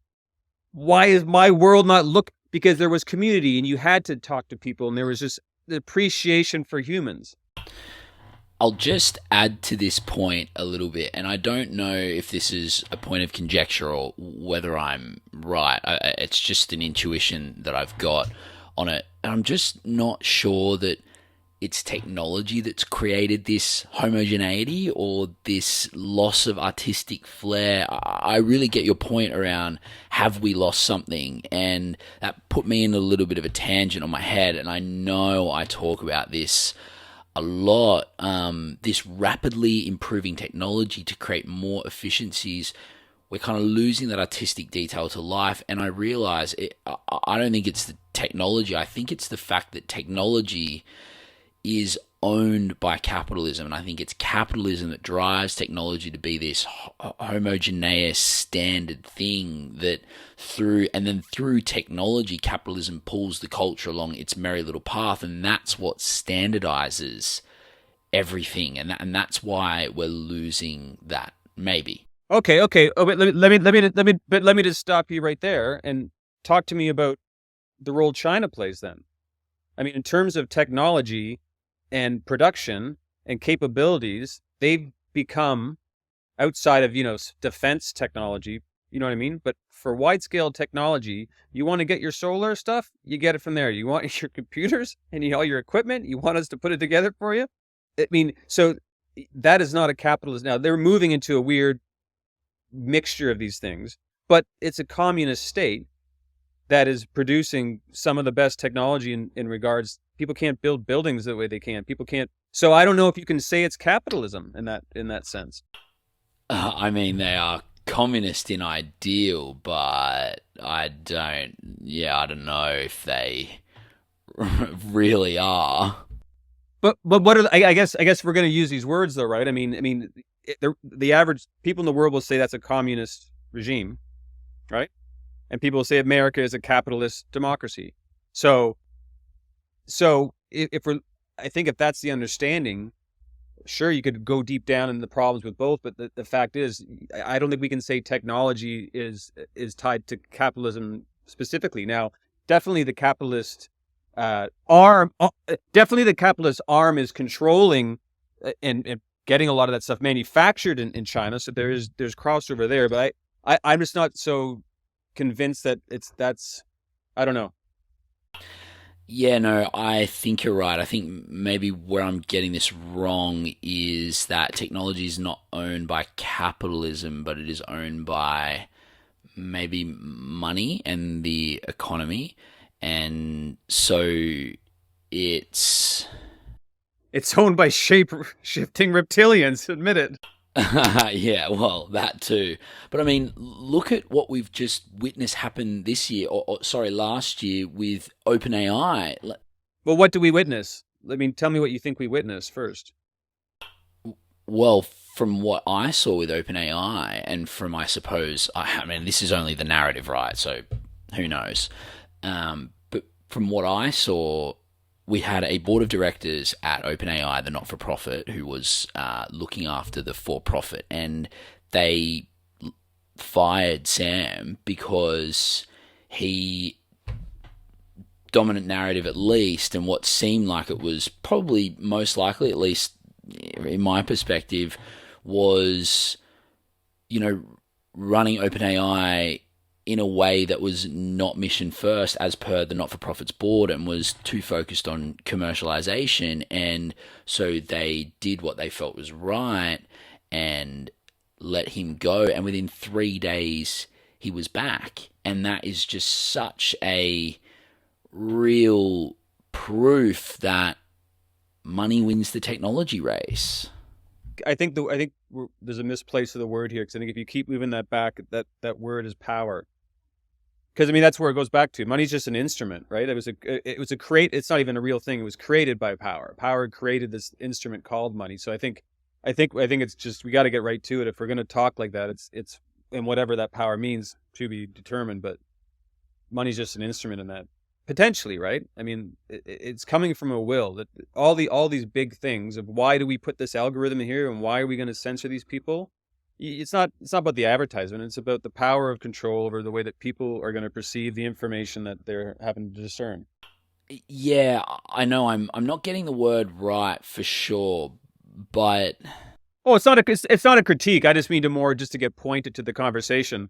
Why is my world not look? Because there was community, and you had to talk to people, and there was just the appreciation for humans. I'll just add to this point a little bit, and I don't know if this is a point of conjecture or whether I'm right. It's just an intuition that I've got on it. And I'm just not sure that it's technology that's created this homogeneity or this loss of artistic flair. I really get your point around, have we lost something? And that put me in a little bit of a tangent on my head. And I know I talk about this a lot, this rapidly improving technology to create more efficiencies. We're kind of losing that artistic detail to life. And I realize I don't think it's the technology. I think it's the fact that technology is owned by capitalism, and I think it's capitalism that drives technology to be this homogeneous standard thing that through technology, capitalism pulls the culture along its merry little path, and that's what standardizes everything, and that's why we're losing that. Maybe. Okay. Oh, but let me just stop you right there and talk to me about the role China plays then. I mean, in terms of technology and production and capabilities, they've become, outside of, defense technology, you know what I mean? But for wide scale technology, you want to get your solar stuff, you get it from there. You want your computers and all your equipment, you want us to put it together for you? I mean, so that is not a capitalist. Now, they're moving into a weird mixture of these things, but it's a communist state that is producing some of the best technology in regards. People can't build buildings the way they can. People can't. So I don't know if you can say it's capitalism in that sense. I mean, they are communist in ideal, but I don't know if they really are. But what are I guess we're going to use these words though, right? I mean, the average people in the world will say that's a communist regime, right? And people will say America is a capitalist democracy. So if I think if that's the understanding, sure, you could go deep down in the problems with both. But the fact is, I don't think we can say technology is tied to capitalism specifically. Now, definitely the capitalist arm is controlling and getting a lot of that stuff manufactured in China. So there's crossover there. But I'm just not so convinced that that's I don't know. Yeah, no, I think you're right. I think maybe where I'm getting this wrong is that technology is not owned by capitalism, but it is owned by maybe money and the economy. And so it's owned by shape-shifting reptilians, admit it. yeah, well, that too. But I mean, look at what we've just witnessed happen this year, last year with OpenAI. Well, what do we witness? I mean, tell me what you think we witnessed first. Well, from what I saw with OpenAI, and from, I suppose, I mean, this is only the narrative, right? So who knows? But from what I saw, we had a board of directors at OpenAI, the not-for-profit, who was looking after the for-profit, and they fired Sam because he, dominant narrative at least, and what seemed like it was probably most likely, at least in my perspective, was, running OpenAI in a way that was not mission first as per the not-for-profit's board, and was too focused on commercialization. And so they did what they felt was right and let him go. And within 3 days, he was back. And that is just such a real proof that money wins the technology race. I think there's a misplace of the word here, because I think if you keep moving that back, that word is power. Because I mean, that's where it goes back to. Money's just an instrument, right? It's not even a real thing. It was created by power. Power created this instrument called money. So I think it's just, we got to get right to it. If we're going to talk like that, it's and whatever that power means to be determined. But money's just an instrument in that, potentially, right? I mean, it's coming from a will. That all these big things of why do we put this algorithm in here and why are we going to censor these people? It's not about the advertisement. It's about the power of control over the way that people are going to perceive the information that they're having to discern. Yeah, I know I'm not getting the word right for sure, but it's not a critique. I just mean to get pointed to the conversation.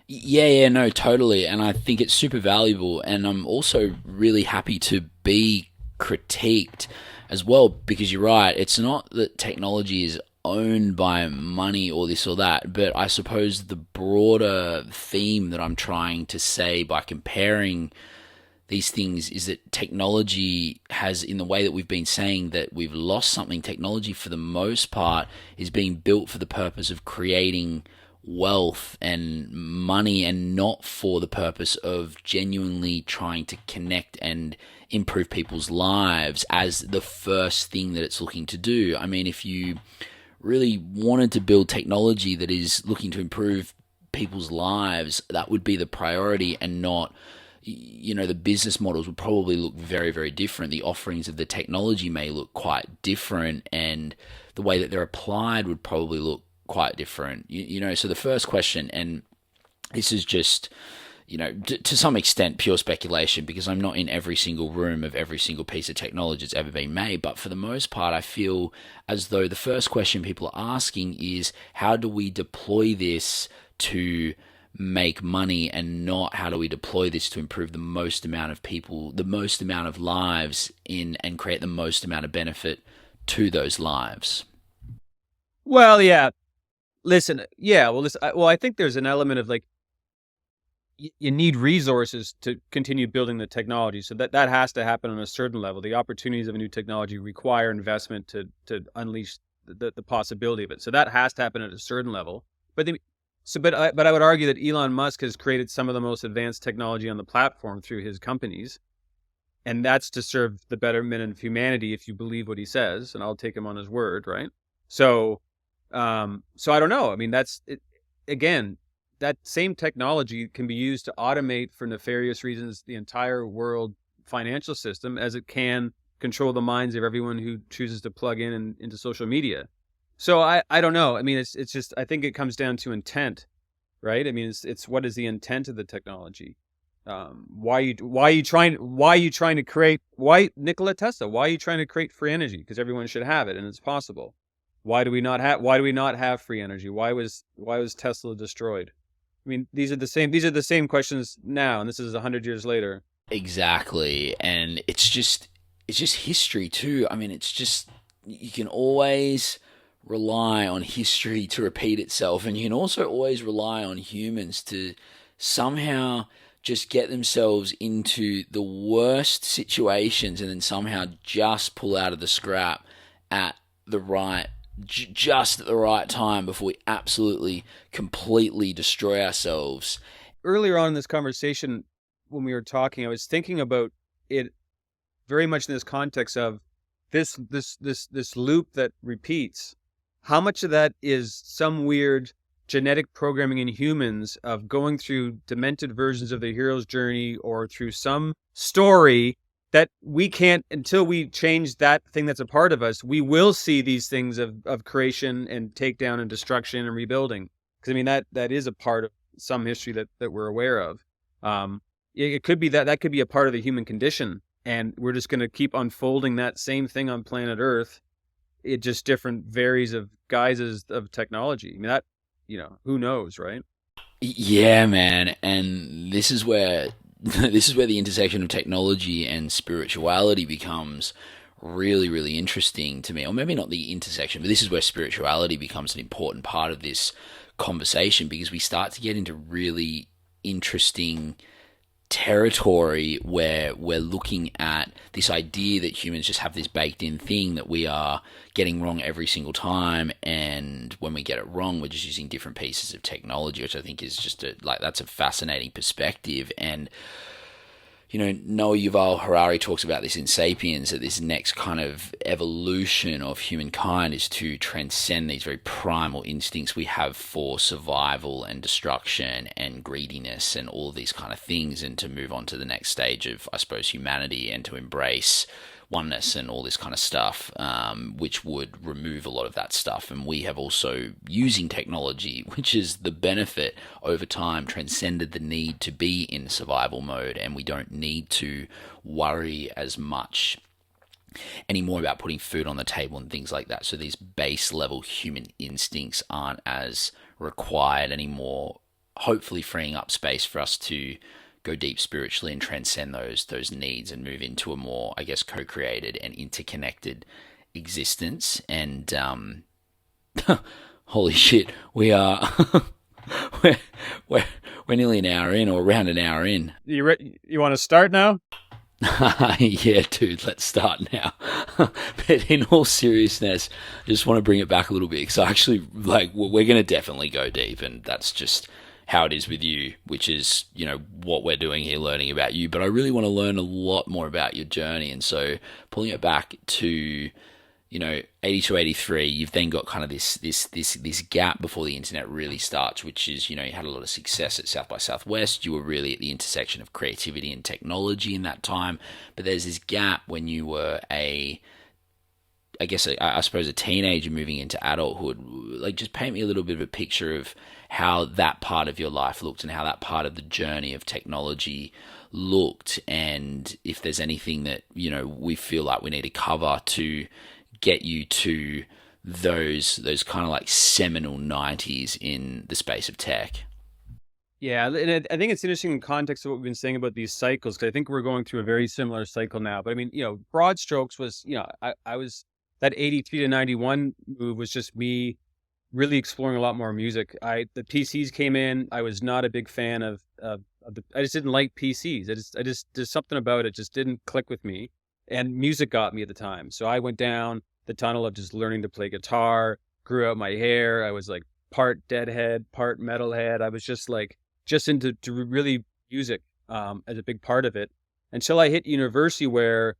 Yeah, no, totally. And I think it's super valuable. And I'm also really happy to be critiqued. as well, because you're right. It's not that technology is owned by money or this or that, but I suppose the broader theme that I'm trying to say by comparing these things is that technology has, in the way that we've been saying that we've lost something, technology for the most part is being built for the purpose of creating wealth and money, and not for the purpose of genuinely trying to connect and improve people's lives as the first thing that it's looking to do. I mean, if you really wanted to build technology that is looking to improve people's lives, that would be the priority, and not, the business models would probably look very, very different. The offerings of the technology may look quite different, and the way that they're applied would probably look quite different. So the first question, and this is just, to some extent pure speculation, because I'm not in every single room of every single piece of technology that's ever been made, but for the most part, I feel as though the first question people are asking is, how do we deploy this to make money, and not how do we deploy this to improve the most amount of people, the most amount of lives and create the most amount of benefit to those lives. Well, yeah. Listen, yeah. Well, I think there's an element of like, you need resources to continue building the technology, so that has to happen on a certain level. The opportunities of a new technology require investment to unleash the possibility of it. So that has to happen at a certain level. But I would argue that Elon Musk has created some of the most advanced technology on the platform through his companies, and that's to serve the betterment of humanity, if you believe what he says, and I'll take him on his word, right? So, so I don't know. I mean, that's it. Again, that same technology can be used to automate for nefarious reasons the entire world financial system, as it can control the minds of everyone who chooses to plug into social media. So I don't know. I mean, it's just, I think it comes down to intent, right? I mean, it's what is the intent of the technology? Why are you trying to create, why Nikola Tesla? Why are you trying to create free energy? Because everyone should have it, and it's possible. Why do we not have free energy? Why was Tesla destroyed? I mean, these are the same questions now, and this is 100 years later. Exactly. And it's just history too. I mean, it's just, you can always rely on history to repeat itself, and you can also always rely on humans to somehow just get themselves into the worst situations, and then somehow just pull out of the scrap at the right just at the right time before we absolutely completely destroy ourselves. Earlier on in this conversation, when we were talking, I was thinking about it very much in this context of this loop that repeats. How much of that is some weird genetic programming in humans of going through demented versions of the hero's journey, or through some story that we can't, until we change that thing that's a part of us, we will see these things of creation and takedown and destruction and rebuilding. Because I mean, that is a part of some history that we're aware of. It could be that could be a part of the human condition, and we're just going to keep unfolding that same thing on planet Earth. It just different varies of guises of technology. I mean, that, who knows, right? Yeah, man. And this is where the intersection of technology and spirituality becomes really, really interesting to me. Or maybe not the intersection, but this is where spirituality becomes an important part of this conversation, because we start to get into really interesting territory where we're looking at this idea that humans just have this baked in thing that we are getting wrong every single time, and when we get it wrong, we're just using different pieces of technology, which I think is just that's a fascinating perspective. And Noah Yuval Harari talks about this in Sapiens, that this next kind of evolution of humankind is to transcend these very primal instincts we have for survival and destruction and greediness and all of these kind of things, and to move on to the next stage of, I suppose, humanity, and to embrace oneness and all this kind of stuff, which would remove a lot of that stuff. And we have also, using technology, which is the benefit over time, transcended the need to be in survival mode, and we don't need to worry as much anymore about putting food on the table and things like that. So these base level human instincts aren't as required anymore, hopefully freeing up space for us to go deep spiritually and transcend those needs and move into a more, I guess, co-created and interconnected existence. And holy shit, we are we're, we're we're nearly an hour in, or around an hour in. You want to start now? Yeah, dude, let's start now. But in all seriousness, I just want to bring it back a little bit, because actually, like, we're going to definitely go deep, and that's just how it is with you, which is, what we're doing here, learning about you. But I really want to learn a lot more about your journey, and so pulling it back to 82, 83, you've then got kind of this gap before the internet really starts, which is, you had a lot of success at South by Southwest. You were really at the intersection of creativity and technology in that time. But there's this gap when you were I suppose a teenager moving into adulthood. Like, just paint me a little bit of a picture of how that part of your life looked and how that part of the journey of technology looked. And if there's anything that, we feel like we need to cover to get you to those kind of like seminal 90s in the space of tech. Yeah, and I think it's interesting in context of what we've been saying about these cycles, because I think we're going through a very similar cycle now. But I mean, broad strokes was, I was, that 83 to 91 move was just me really exploring a lot more music. The PCs came in. I was not a big fan of I just didn't like PCs. There's something about it just didn't click with me. And music got me at the time. So I went down the tunnel of just learning to play guitar, grew out my hair. I was like part deadhead, part metalhead. I was just into really music as a big part of it, until I hit university, where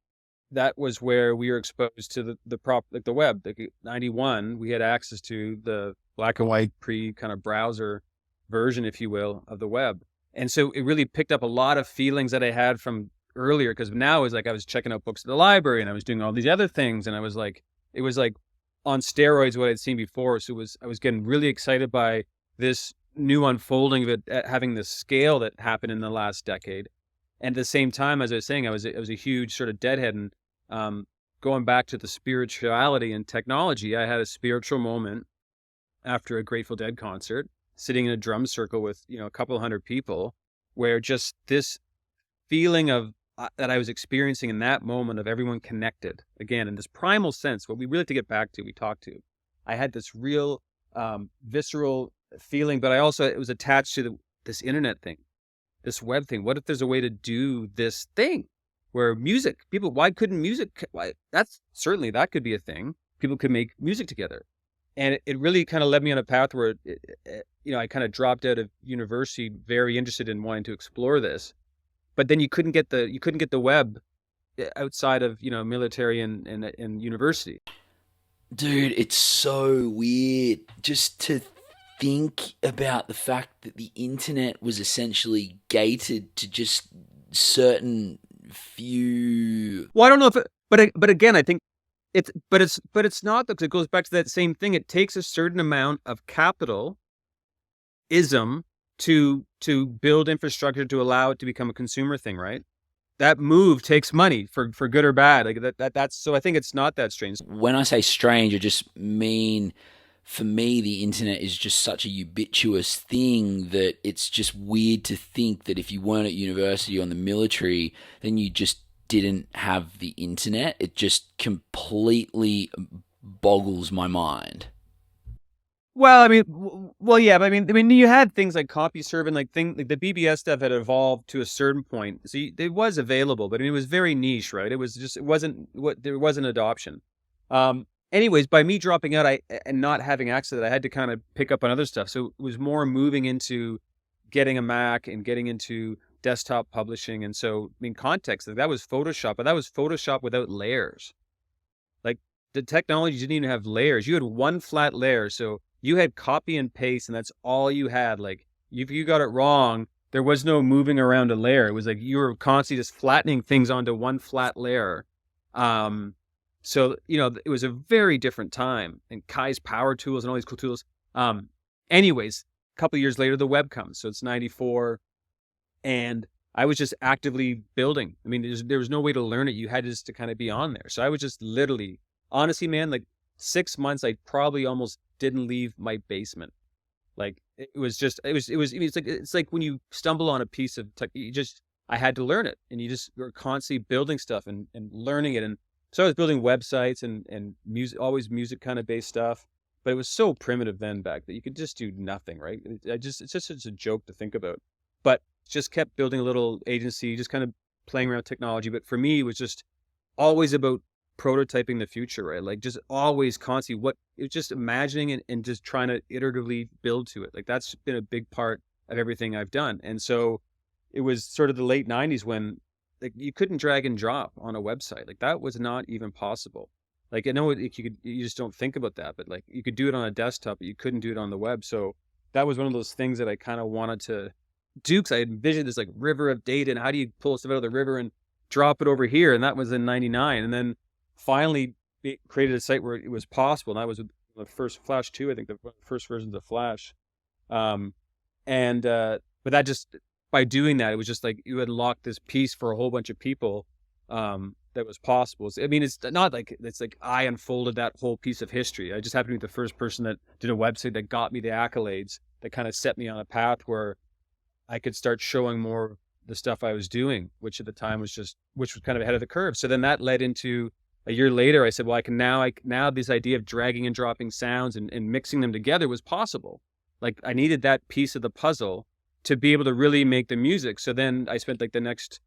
that was where we were exposed to the web. Like 91, we had access to the black and white pre kind of browser version, if you will, of the web. And so it really picked up a lot of feelings that I had from earlier, because now it was like I was checking out books at the library and I was doing all these other things, and it was like on steroids what I'd seen before. So I was getting really excited by this new unfolding of it, having the scale that happened in the last decade. And at the same time, as I was saying, I was a huge sort of deadhead. And going back to the spirituality and technology, I had a spiritual moment after a Grateful Dead concert, sitting in a drum circle with a couple hundred people, where just this feeling of that I was experiencing in that moment of everyone connected again in this primal sense, what we really have to get back to, we talked to. I had this real visceral feeling, but it was attached to this internet thing, this web thing. What if there's a way to do this thing where why couldn't music, that could be a thing. People could make music together. And it really kind of led me on a path where, I kind of dropped out of university, very interested in wanting to explore this. But then you couldn't get the web outside of military and university. Dude, it's so weird just to think about the fact that the internet was essentially gated to just certain few. Well, I don't know but again, I think it's not, because it goes back to that same thing. It takes a certain amount of capitalism to build infrastructure to allow it to become a consumer thing, right? That move takes money for good or bad. Like that's so I think it's not that strange. When I say strange, I just mean, for me, the internet is just such a ubiquitous thing that it's just weird to think that if you weren't at university or in the military, then you just didn't have the internet. It just completely boggles my mind. Well, I mean, yeah, but I mean, you had things like CompuServe and like the BBS stuff had evolved to a certain point, so it was available, but it was very niche, right? There wasn't adoption. Anyways, by me dropping out, and not having access to that, I had to kind of pick up on other stuff. So it was more moving into getting a Mac and getting into desktop publishing, and so I mean, context, that was Photoshop, but that was Photoshop without layers. Like, the technology didn't even have layers. You had one flat layer, so you had copy and paste, and that's all you had. Like, if you got it wrong, there was no moving around a layer. It was like you were constantly just flattening things onto one flat layer. So, it was a very different time. And Kai's power tools and all these cool tools. Anyways, a couple of years later, the web comes. So it's 94. And I was just actively building. I mean, there was no way to learn it. You had just to kind of be on there. So I was just honestly, man, like 6 months, I probably almost didn't leave my basement. Like it's like when you stumble on a piece of tech, I had to learn it, and you just were constantly building stuff and learning it. And so I was building websites and music, always music kind of based stuff, but it was so primitive then back that you could just do nothing, right? It's just a joke to think about, but just kept building a little agency, just kind of playing around with technology. But for me, it was just always about prototyping the future, right? Like just always constantly it was just imagining it and just trying to iteratively build to it. Like that's been a big part of everything I've done. And so it was sort of the late 90s when like you couldn't drag and drop on a website. Like that was not even possible. Like I know you just don't think about that, but like you could do it on a desktop, but you couldn't do it on the web. So that was one of those things that I kind of wanted to do, because I envisioned this like river of data, and how do you pull stuff out of the river and drop it over here? And that was in 99. And then finally it created a site where it was possible. And that was the first Flash 2, I think the first versions of Flash. But that just, by doing that, it was just like you had locked this piece for a whole bunch of people that was possible. I mean, it's not like it's like I unfolded that whole piece of history. I just happened to be the first person that did a website that got me the accolades that kind of set me on a path where I could start showing more the stuff I was doing, which at the time was kind of ahead of the curve. So then that led into a year later, I said, well, now this idea of dragging and dropping sounds and mixing them together was possible. Like I needed that piece of the puzzle to be able to really make the music. So then I spent like the next,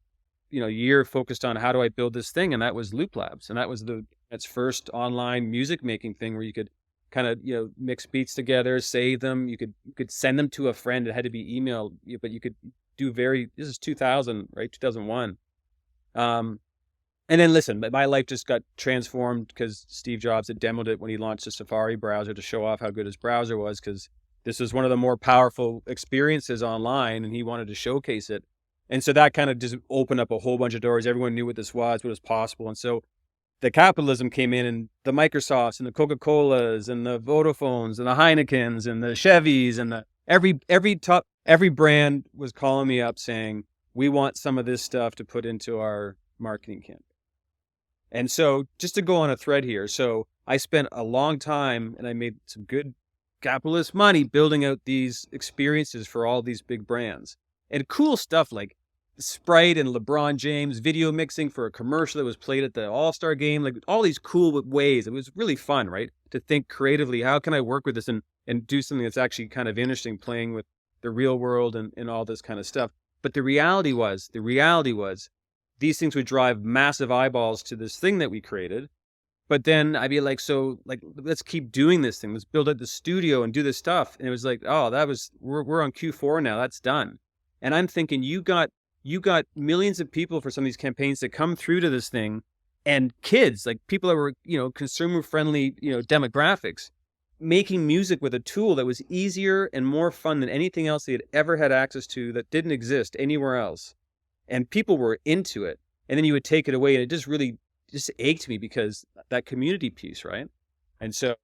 year focused on how do I build this thing. And that was Loop Labs. And that was its first online music making thing where you could kind of, mix beats together, save them. You could send them to a friend. It had to be email, but you could do this is 2000, right? 2001. And then listen, my life just got transformed because Steve Jobs had demoed it when he launched the Safari browser to show off how good his browser was, because this was one of the more powerful experiences online and he wanted to showcase it. And so that kind of just opened up a whole bunch of doors. Everyone knew what this was, what was possible. And so the capitalism came in, and the Microsofts and the Coca-Colas and the Vodafones and the Heinekens and the Chevys and every brand was calling me up saying, we want some of this stuff to put into our marketing campaign. And so just to go on a thread here. So I spent a long time and I made some good capitalist money building out these experiences for all these big brands, and cool stuff like Sprite and LeBron James video mixing for a commercial that was played at the All-Star game, like all these cool ways. It was really fun, right? To think creatively, how can I work with this and do something that's actually kind of interesting, playing with the real world and all this kind of stuff. But the reality was these things would drive massive eyeballs to this thing that we created. But then I'd be like, so like, let's keep doing this thing. Let's build out the studio and do this stuff. And it was like, oh, we're on Q4 now. That's done. And I'm thinking you got millions of people for some of these campaigns that come through to this thing, and kids, like people that were, consumer friendly, demographics, making music with a tool that was easier and more fun than anything else they had ever had access to that didn't exist anywhere else. And people were into it. And then you would take it away, and it just really just ached me because that community piece, right? And so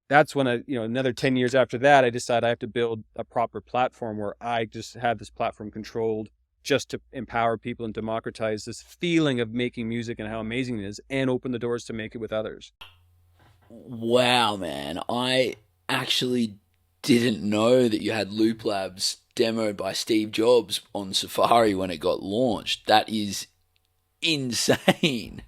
that's when another 10 years after that, I decided I have to build a proper platform where I just have this platform controlled just to empower people and democratize this feeling of making music and how amazing it is, and open the doors to make it with others. Wow, man. I actually didn't know that you had Loop Labs demoed by Steve Jobs on Safari when it got launched. That is insane.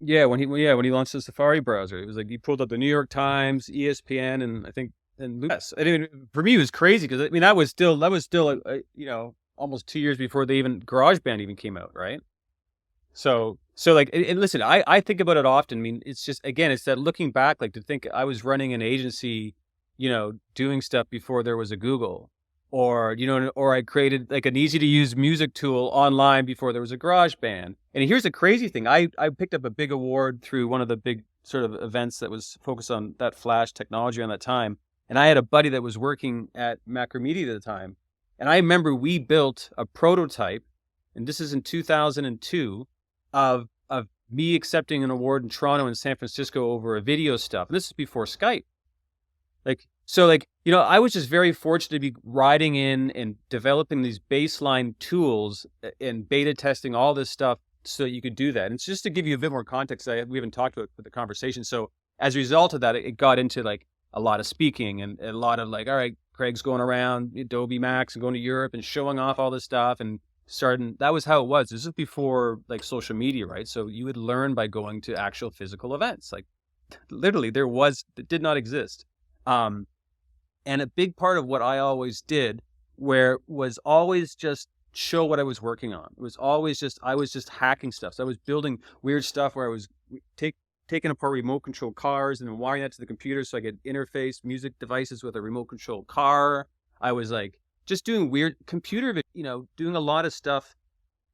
Yeah, when he launched the Safari browser, it was like he pulled up the New York Times, ESPN, and I think Yes. I mean, for me, it was crazy because that was still almost 2 years before GarageBand even came out, right? So like, and listen, I think about it often. I mean, it's just, again, it's that looking back, like to think I was running an agency, doing stuff before there was a Google, or I created like an easy to use music tool online before there was a GarageBand. And here's the crazy thing: I picked up a big award through one of the big sort of events that was focused on that Flash technology on that time. And I had a buddy that was working at Macromedia at the time. And I remember we built a prototype, and this is in 2002, of me accepting an award in Toronto and San Francisco over a video stuff. And this is before Skype. I was just very fortunate to be riding in and developing these baseline tools and beta testing all this stuff so that you could do that. And it's just to give you a bit more context, we haven't talked about the conversation. So as a result of that, it got into like a lot of speaking and a lot of like, all right, Craig's going around Adobe Max and going to Europe and showing off all this stuff and starting. That was how it was. This is before like social media, right? So you would learn by going to actual physical events. Like literally, it did not exist. And a big part of what I always did, where was always just show what I was working on. It was always just I was just hacking stuff. So I was building weird stuff where I was taking apart remote control cars and then wiring that to the computer so I could interface music devices with a remote control car. I was like just doing weird doing a lot of stuff,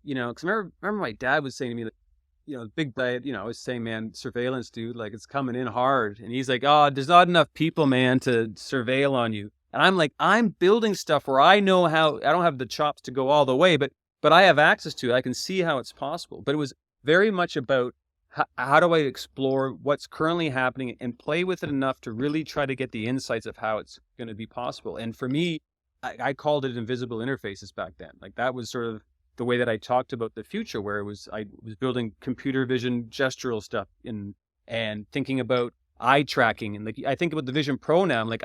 because remember my dad was saying to me, like, big guy, I was saying, man, surveillance, dude, like it's coming in hard. And he's like, oh, there's not enough people, man, to surveil on you. And I'm like, I'm building stuff where I know how. I don't have the chops to go all the way, but I have access to it. I can see how it's possible. But it was very much about how do I explore what's currently happening and play with it enough to really try to get the insights of how it's going to be possible. And for me, I called it invisible interfaces back then. Like that was sort of the way that I talked about the future, where I was building computer vision gestural stuff and thinking about eye tracking. And like I think about the Vision Pro now. I'm like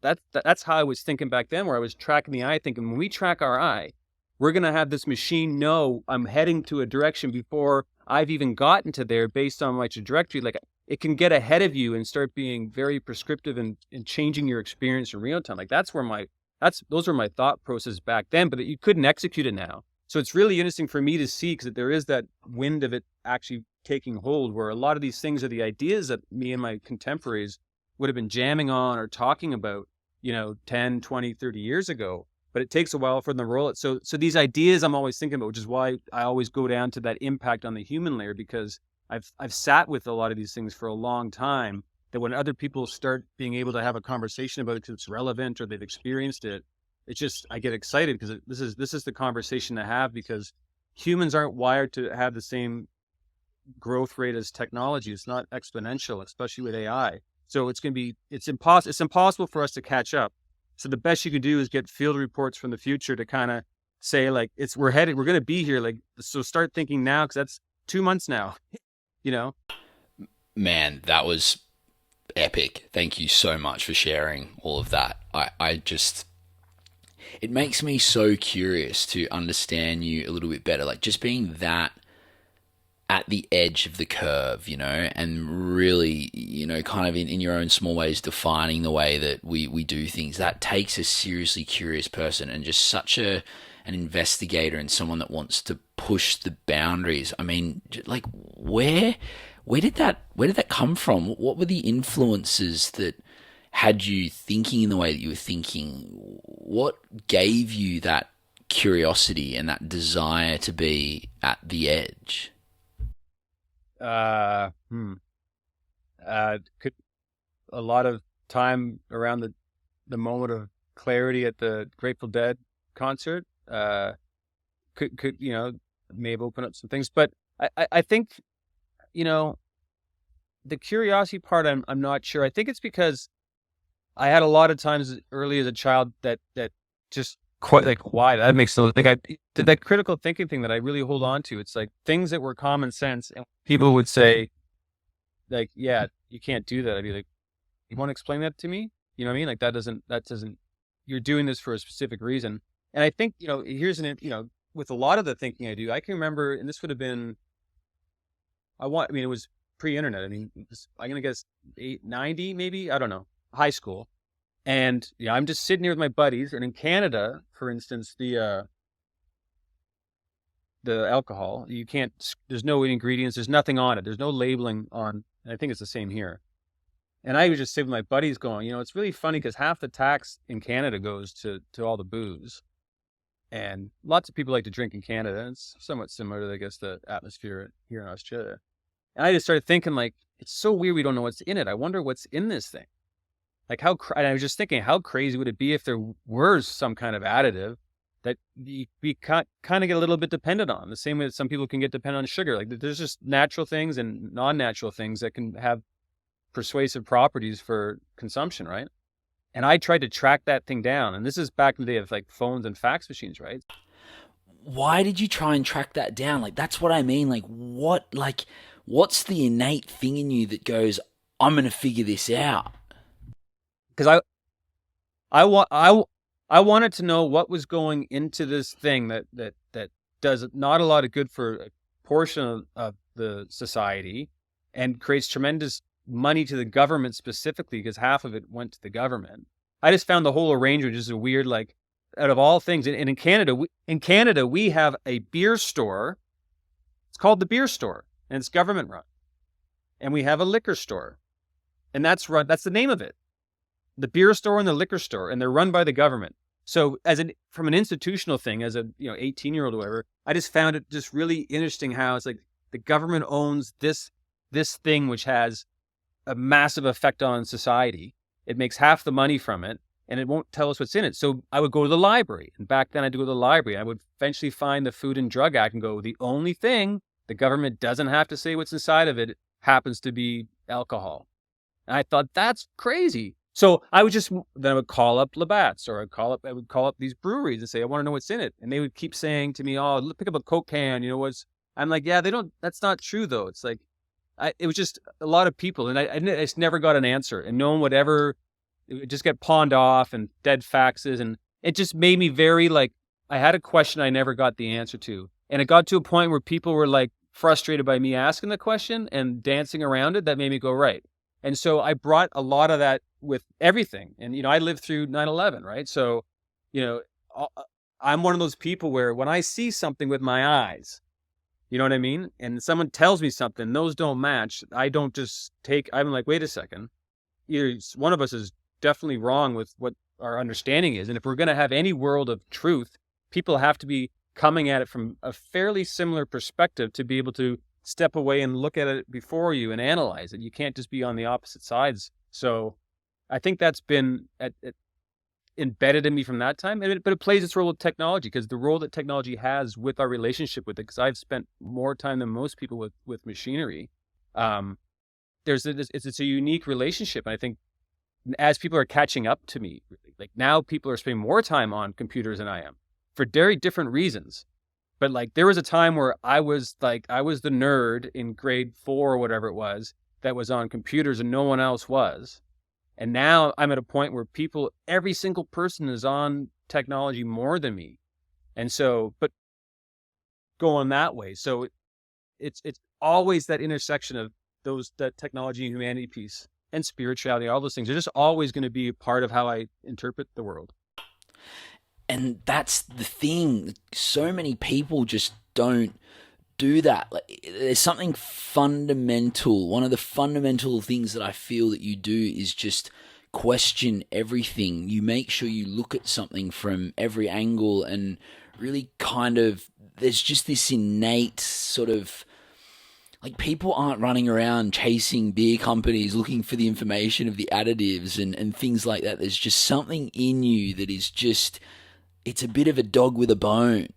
that's how I was thinking back then, where I was tracking the eye, thinking when we track our eye, we're gonna have this machine know I'm heading to a direction before I've even gotten to there based on my trajectory. Like it can get ahead of you and start being very prescriptive and changing your experience in real time. Like those were my thought process back then, but you couldn't execute it now. So it's really interesting for me to see, because there is that wind of it actually taking hold, where a lot of these things are the ideas that me and my contemporaries would have been jamming on or talking about, 10, 20, 30 years ago. But it takes a while for them to roll it. So these ideas I'm always thinking about, which is why I always go down to that impact on the human layer, because I've sat with a lot of these things for a long time, that when other people start being able to have a conversation about it because it's relevant or they've experienced it, it's just, I get excited because this is the conversation to have, because humans aren't wired to have the same growth rate as technology. It's not exponential, especially with AI. So it's impossible for us to catch up. So the best you can do is get field reports from the future to kind of say like, we're going to be here. Like, so start thinking now, because that's 2 months now, Man, that was epic. Thank you so much for sharing all of that. It makes me so curious to understand you a little bit better, like just being that at the edge of the curve, and really, kind of in your own small ways, defining the way that we do things. That takes a seriously curious person and just such an investigator and someone that wants to push the boundaries. I mean, like where did that come from? What were the influences that had you thinking in the way that you were thinking? What gave you that curiosity and that desire to be at the edge? Could a lot of time around the moment of clarity at the Grateful Dead concert could may have opened up some things, but I think the curiosity part I'm not sure. I think it's because I had a lot of times early as a child that just quite like, why that makes no, like I did that critical thinking thing that I really hold on to. It's like things that were common sense, and people would say like, yeah, you can't do that. I'd be like, you want to explain that to me? You know what I mean? Like that doesn't, you're doing this for a specific reason. And I think, here's with a lot of the thinking I do, I can remember, and this would have been, it was pre-internet. I mean, I'm going to guess 890 maybe, I don't know, high school. And I'm just sitting here with my buddies, and in Canada, for instance, the alcohol, you can't, there's no ingredients, there's nothing on it, there's no labeling on, and I think it's the same here. And I would just sit with my buddies going, it's really funny because half the tax in Canada goes to all the booze. And lots of people like to drink in Canada. It's somewhat similar to, I guess, the atmosphere here in Australia. And I just started thinking, like, it's so weird we don't know what's in it. I wonder what's in this thing. Like and I was just thinking, how crazy would it be if there were some kind of additive that we kind of get a little bit dependent on, the same way that some people can get dependent on sugar. Like there's just natural things and non-natural things that can have persuasive properties for consumption, right? And I tried to track that thing down. And this is back in the day of like phones and fax machines, right? Why did you try and track that down? Like, that's what I mean. What's the innate thing in you that goes, I'm going to figure this out? Because I wanted to know what was going into this thing that does not a lot of good for a portion of the society and creates tremendous money to the government specifically, because half of it went to the government. I just found the whole arrangement just a weird, like, out of all things. And in Canada, we have a beer store. It's called the beer store, and it's government run. And we have a liquor store, and that's the name of it. The beer store and the liquor store, and they're run by the government. So from an institutional thing, as a 18-year-old or whatever, I just found it just really interesting how it's like the government owns this thing which has a massive effect on society. It makes half the money from it, and it won't tell us what's in it. So I would go to the library, and back then I'd go to the library. I would eventually find the Food and Drug Act and go, the only thing the government doesn't have to say what's inside of it happens to be alcohol. And I thought, that's crazy. So I would call up Labatt's, or I would call up these breweries and say, I want to know what's in it. And they would keep saying to me, oh, pick up a Coke can, I'm like, yeah, that's not true though. It's like, it was just a lot of people, and I just never got an answer, and no one would ever. It would just get pawned off and dead faxes, and it just made me very like, I had a question I never got the answer to. And it got to a point where people were like frustrated by me asking the question and dancing around it. That made me go, right. And so I brought a lot of that with everything. And, I lived through 9/11, right? So, I'm one of those people where when I see something with my eyes, you know what I mean? And someone tells me something, those don't match. I don't just I'm like, wait a second. Either one of us is definitely wrong with what our understanding is. And if we're going to have any world of truth, people have to be coming at it from a fairly similar perspective to be able to step away and look at it before you and analyze it. You can't just be on the opposite sides. So I think that's been embedded in me from that time. But it plays its role with technology, because the role that technology has with our relationship with it, because I've spent more time than most people with machinery. It's a unique relationship. And I think as people are catching up to me, like now people are spending more time on computers than I am for very different reasons. But like there was a time where I was the nerd in grade 4 or whatever it was that was on computers and no one else was. And now I'm at a point where every single person is on technology more than me. And so, but going that way. So it's always that intersection of that technology and humanity piece and spirituality, all those things are just always going to be a part of how I interpret the world. And that's the thing. So many people just don't do that. Like, there's something fundamental. One of the fundamental things that I feel that you do is just question everything. You make sure you look at something from every angle, and really kind of, there's just this innate sort of, like, people aren't running around chasing beer companies looking for the information of the additives and things like that. There's just something in you that is just, it's a bit of a dog with a bone.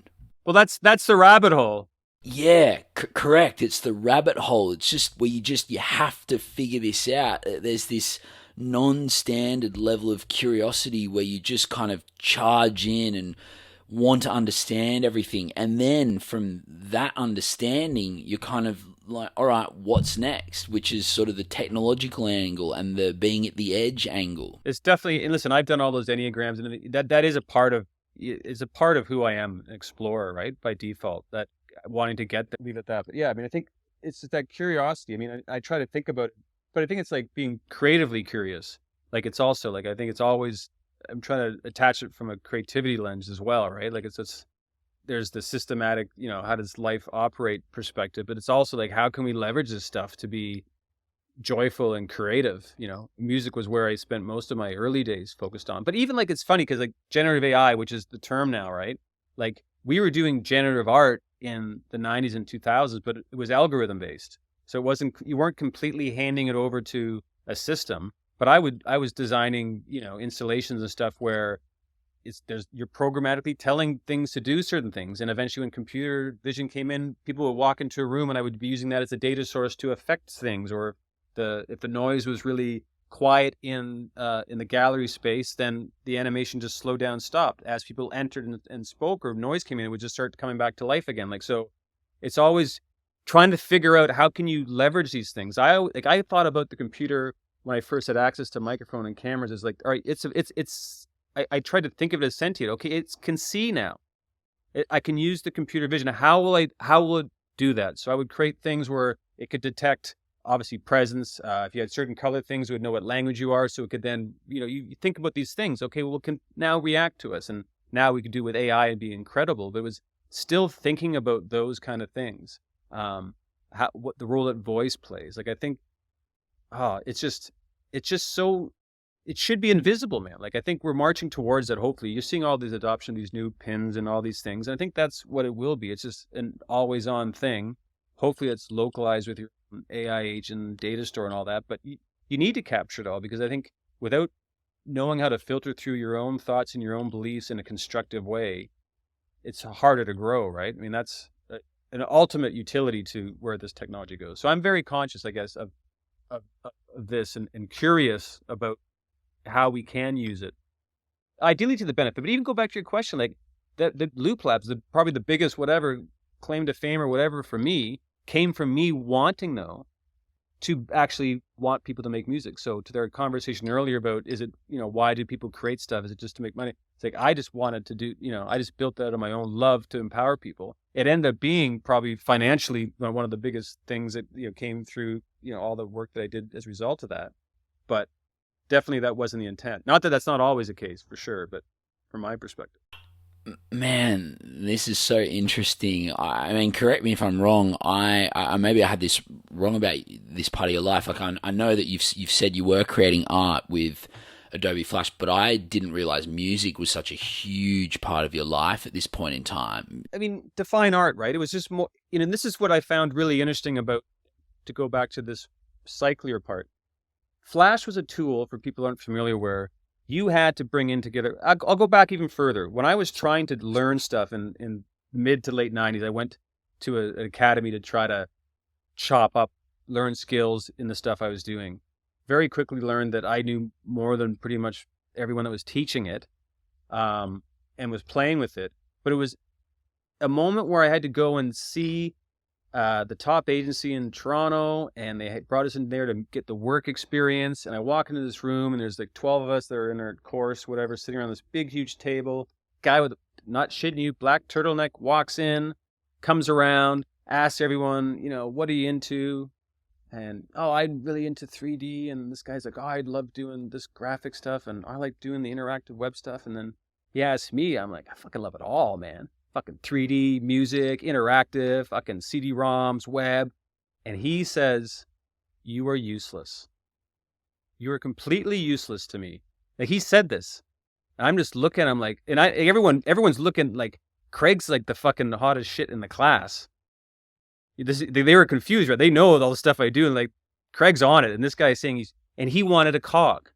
Well, that's the rabbit hole. Yeah, correct. It's the rabbit hole. It's just where you have to figure this out. There's this non-standard level of curiosity where you just kind of charge in and want to understand everything. And then from that understanding, you're kind of like, all right, what's next? Which is sort of the technological angle and the being at the edge angle. It's definitely, and listen, I've done all those Enneagrams, and that is a part of who I am, an explorer, right? By default, that wanting to leave it at that. But yeah, I mean, I think it's just that curiosity. I mean, I try to think about it, but I think it's like being creatively curious. Like it's also like, I think it's always, I'm trying to attach it from a creativity lens as well, right? Like there's the systematic, how does life operate perspective, but it's also like, how can we leverage this stuff to be joyful and creative? Music was where I spent most of my early days focused on. But even like, it's funny because like generative AI, which is the term now, right? Like we were doing generative art in the 90s and 2000s, but it was algorithm based. So you weren't completely handing it over to a system, but I was designing, installations and stuff where you're programmatically telling things to do certain things. And eventually when computer vision came in, people would walk into a room and I would be using that as a data source to affect things. Or if the noise was really quiet in the gallery space, then the animation just slowed down, stopped. As people entered and spoke or noise came in, it would just start coming back to life again. Like, so it's always trying to figure out how can you leverage these things. I thought about the computer when I first had access to microphone and cameras is like, all right, it's I tried to think of it as sentient. Okay, it can see now. I can use the computer vision. How will it do that? So I would create things where it could detect, obviously, presence. If you had certain color things, it would know what language you are. So it could then, you think about these things. Okay, well, it can now react to us. And now we could do with AI and be incredible. But it was still thinking about those kind of things. What the role that voice plays. Like, I think, it's just so, it should be invisible, man. Like, I think we're marching towards that. Hopefully you're seeing all these adoption, these new pins and all these things. And I think that's what it will be. It's just an always on thing. Hopefully it's localized with your AI agent, data store and all that, but you need to capture it all, because I think without knowing how to filter through your own thoughts and your own beliefs in a constructive way, it's harder to grow, right? I mean, that's an ultimate utility to where this technology goes. So I'm very conscious, I guess, of this and curious about how we can use it, ideally to the benefit. But even go back to your question, like the Loop Labs, probably the biggest whatever claim to fame or whatever for me came from me wanting, though, to actually want people to make music. So to their conversation earlier about, is it, why do people create stuff? Is it just to make money? It's like, I just wanted to do, I just built that out of my own love to empower people. It ended up being probably financially one of the biggest things that, came through, all the work that I did as a result of that. But definitely that wasn't the intent. Not that that's not always the case, for sure, but from my perspective. Man, this is so interesting. I mean, correct me if I'm wrong. I maybe I had this wrong about this part of your life. Like, I know that you've said you were creating art with Adobe Flash, but I didn't realize music was such a huge part of your life at this point in time. I mean, define art, right? It was just more, and this is what I found really interesting about, to go back to this cyclier part. Flash was a tool, for people who aren't familiar, where you had to bring in together. I'll go back even further. When I was trying to learn stuff in mid to late 90s, I went to an academy to try to chop up, learn skills in the stuff I was doing. Very quickly learned that I knew more than pretty much everyone that was teaching it, and was playing with it. But it was a moment where I had to go and see the top agency in Toronto, and they brought us in there to get the work experience. And I walk into this room, and there's like 12 of us that are in our course, whatever, sitting around this big, huge table. Guy with, not shitting you, black turtleneck walks in, comes around, asks everyone, what are you into? And, I'm really into 3D. And this guy's like, I love doing this graphic stuff, and I like doing the interactive web stuff. And then he asks me, I'm like, I fucking love it all, man. Fucking 3D, music, interactive, fucking CD-ROMs, web. And he says, you are useless. You are completely useless to me. Like, he said this. And I'm just looking, I'm like, and everyone's looking like Craig's like the fucking hottest shit in the class. They were confused, right? They know all the stuff I do, and like, Craig's on it. And this guy is saying and he wanted a cog.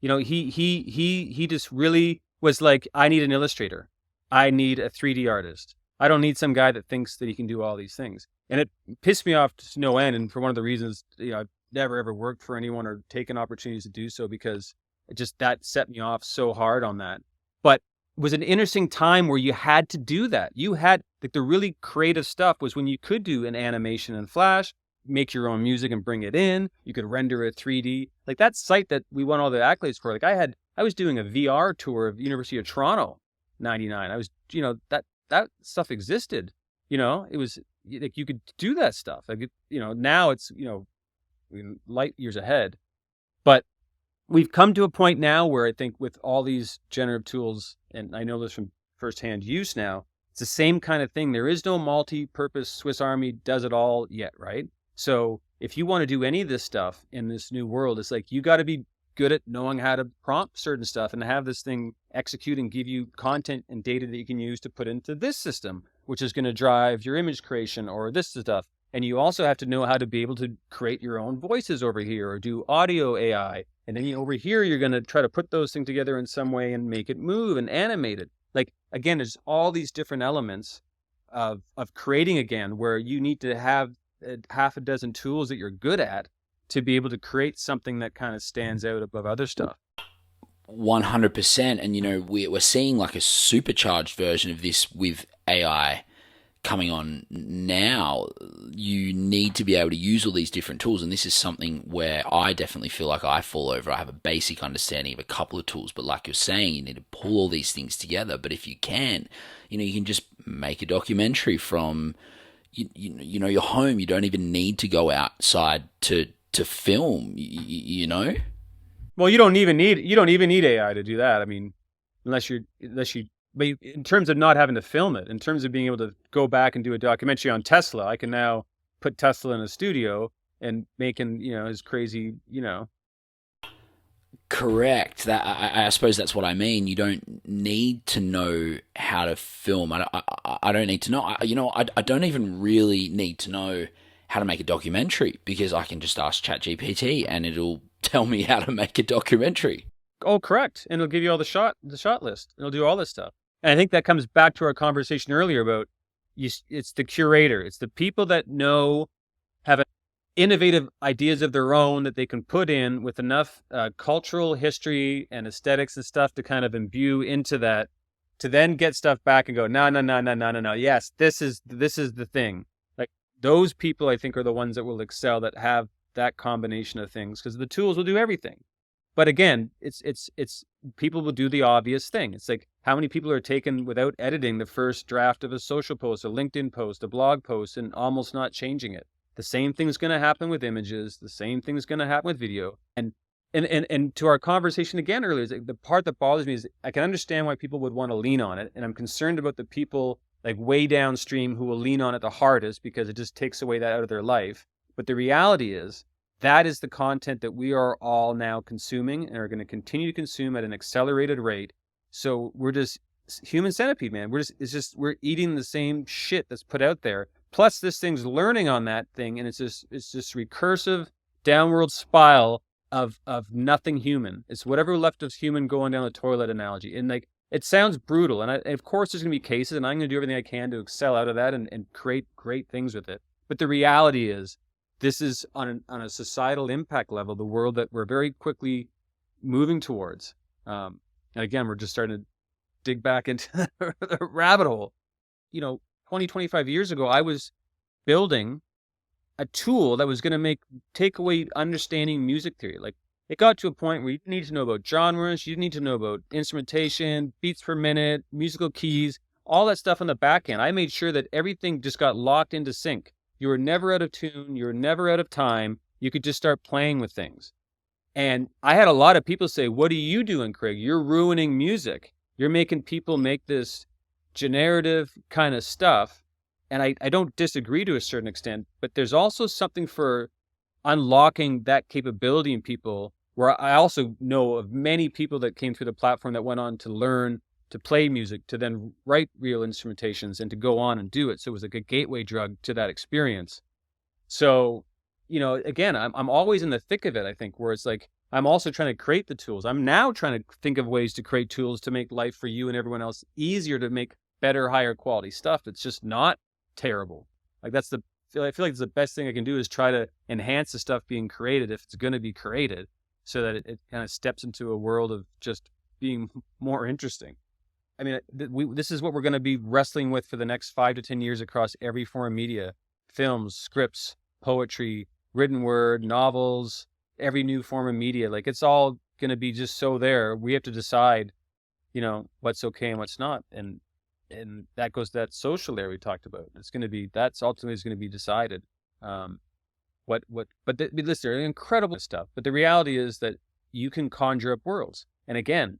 He just really was like, I need an illustrator. I need a 3D artist. I don't need some guy that thinks that he can do all these things. And it pissed me off to no end. And for one of the reasons, I've never ever worked for anyone or taken opportunities to do so, because that set me off so hard on that. But it was an interesting time where you had to do that. You had, like, the really creative stuff was when you could do an animation in Flash, make your own music and bring it in. You could render a 3D. Like, that site that we won all the accolades for. Like, I was doing a VR tour of University of Toronto, 99. I was, that stuff existed. It was like, you could do that stuff. Like, now it's, light years ahead. But we've come to a point now where I think with all these generative tools, and I know this from firsthand use now, it's the same kind of thing. There is no multi-purpose Swiss Army does it all yet, right? So if you want to do any of this stuff in this new world, it's like, you got to be good at knowing how to prompt certain stuff and have this thing execute and give you content and data that you can use to put into this system, which is going to drive your image creation or this stuff. And you also have to know how to be able to create your own voices over here or do audio AI. And then over here, you're going to try to put those things together in some way and make it move and animate it. Like, again, there's all these different elements of creating, again, where you need to have half a dozen tools that you're good at to be able to create something that kind of stands out above other stuff. 100%. And, we're seeing like a supercharged version of this with AI coming on now, you need to be able to use all these different tools. And this is something where I definitely feel like I fall over. I have a basic understanding of a couple of tools, but like you're saying, you need to pull all these things together. But if you can, you can just make a documentary from, your home. You don't even need to go outside to film, Well, you don't even need AI to do that. I mean, unless you, but in terms of not having to film it, in terms of being able to go back and do a documentary on Tesla, I can now put Tesla in a studio and making, his crazy, Correct. That I suppose that's what I mean. You don't need to know how to film. I don't need to know. I don't even really need to know how to make a documentary because I can just ask ChatGPT and it'll tell me how to make a documentary. Oh, correct. And it'll give you all the shot list. It'll do all this stuff. And I think that comes back to our conversation earlier about it's the curator. It's the people that have innovative ideas of their own that they can put in with enough cultural history and aesthetics and stuff to kind of imbue into that, to then get stuff back and go, no. Yes, this is the thing. Like those people, I think, are the ones that will excel, that have that combination of things, because the tools will do everything. But again, it's people will do the obvious thing. It's like how many people are taken without editing the first draft of a social post, a LinkedIn post, a blog post, and almost not changing it. The same thing's going to happen with images. The same thing's going to happen with video. And to our conversation again earlier, is the part that bothers me is I can understand why people would want to lean on it, and I'm concerned about the people like way downstream who will lean on it the hardest because it just takes away that out of their life. But the reality is, that is the content that we are all now consuming and are going to continue to consume at an accelerated rate. So we're just human centipede, man. We're eating the same shit that's put out there. Plus this thing's learning on that thing. And it's this recursive downward spiral of nothing human. It's whatever left of human going down the toilet analogy. And like, it sounds brutal. And of course there's going to be cases, and I'm going to do everything I can to excel out of that and create great things with it. But the reality is, this is on a societal impact level, the world that we're very quickly moving towards. And again, we're just starting to dig back into the rabbit hole. 20, 25 years ago, I was building a tool that was going to take away understanding music theory. Like, it got to a point where you need to know about genres, you need to know about instrumentation, beats per minute, musical keys, all that stuff on the back end. I made sure that everything just got locked into sync. You were never out of tune. You were never out of time. You could just start playing with things. And I had a lot of people say, what are you doing, Craig? You're ruining music. You're making people make this generative kind of stuff. And I don't disagree to a certain extent, but there's also something for unlocking that capability in people, where I also know of many people that came through the platform that went on to learn to play music, to then write real instrumentations, and to go on and do it. So it was like a gateway drug to that experience. So, again, I'm always in the thick of it, I think, where it's like, I'm also trying to create the tools. I'm now trying to think of ways to create tools to make life for you and everyone else easier, to make better, higher quality stuff that's just not terrible. Like I feel like it's the best thing I can do is try to enhance the stuff being created, if it's going to be created, so that it kind of steps into a world of just being more interesting. I mean, this is what we're going to be wrestling with for the next 5 to 10 years across every form of media: films, scripts, poetry, written word, novels, every new form of media. Like, it's all going to be just so there. We have to decide, what's okay and what's not. And that goes to that social layer we talked about. That's ultimately is going to be decided. But listen, they're incredible stuff. But the reality is that you can conjure up worlds. And again,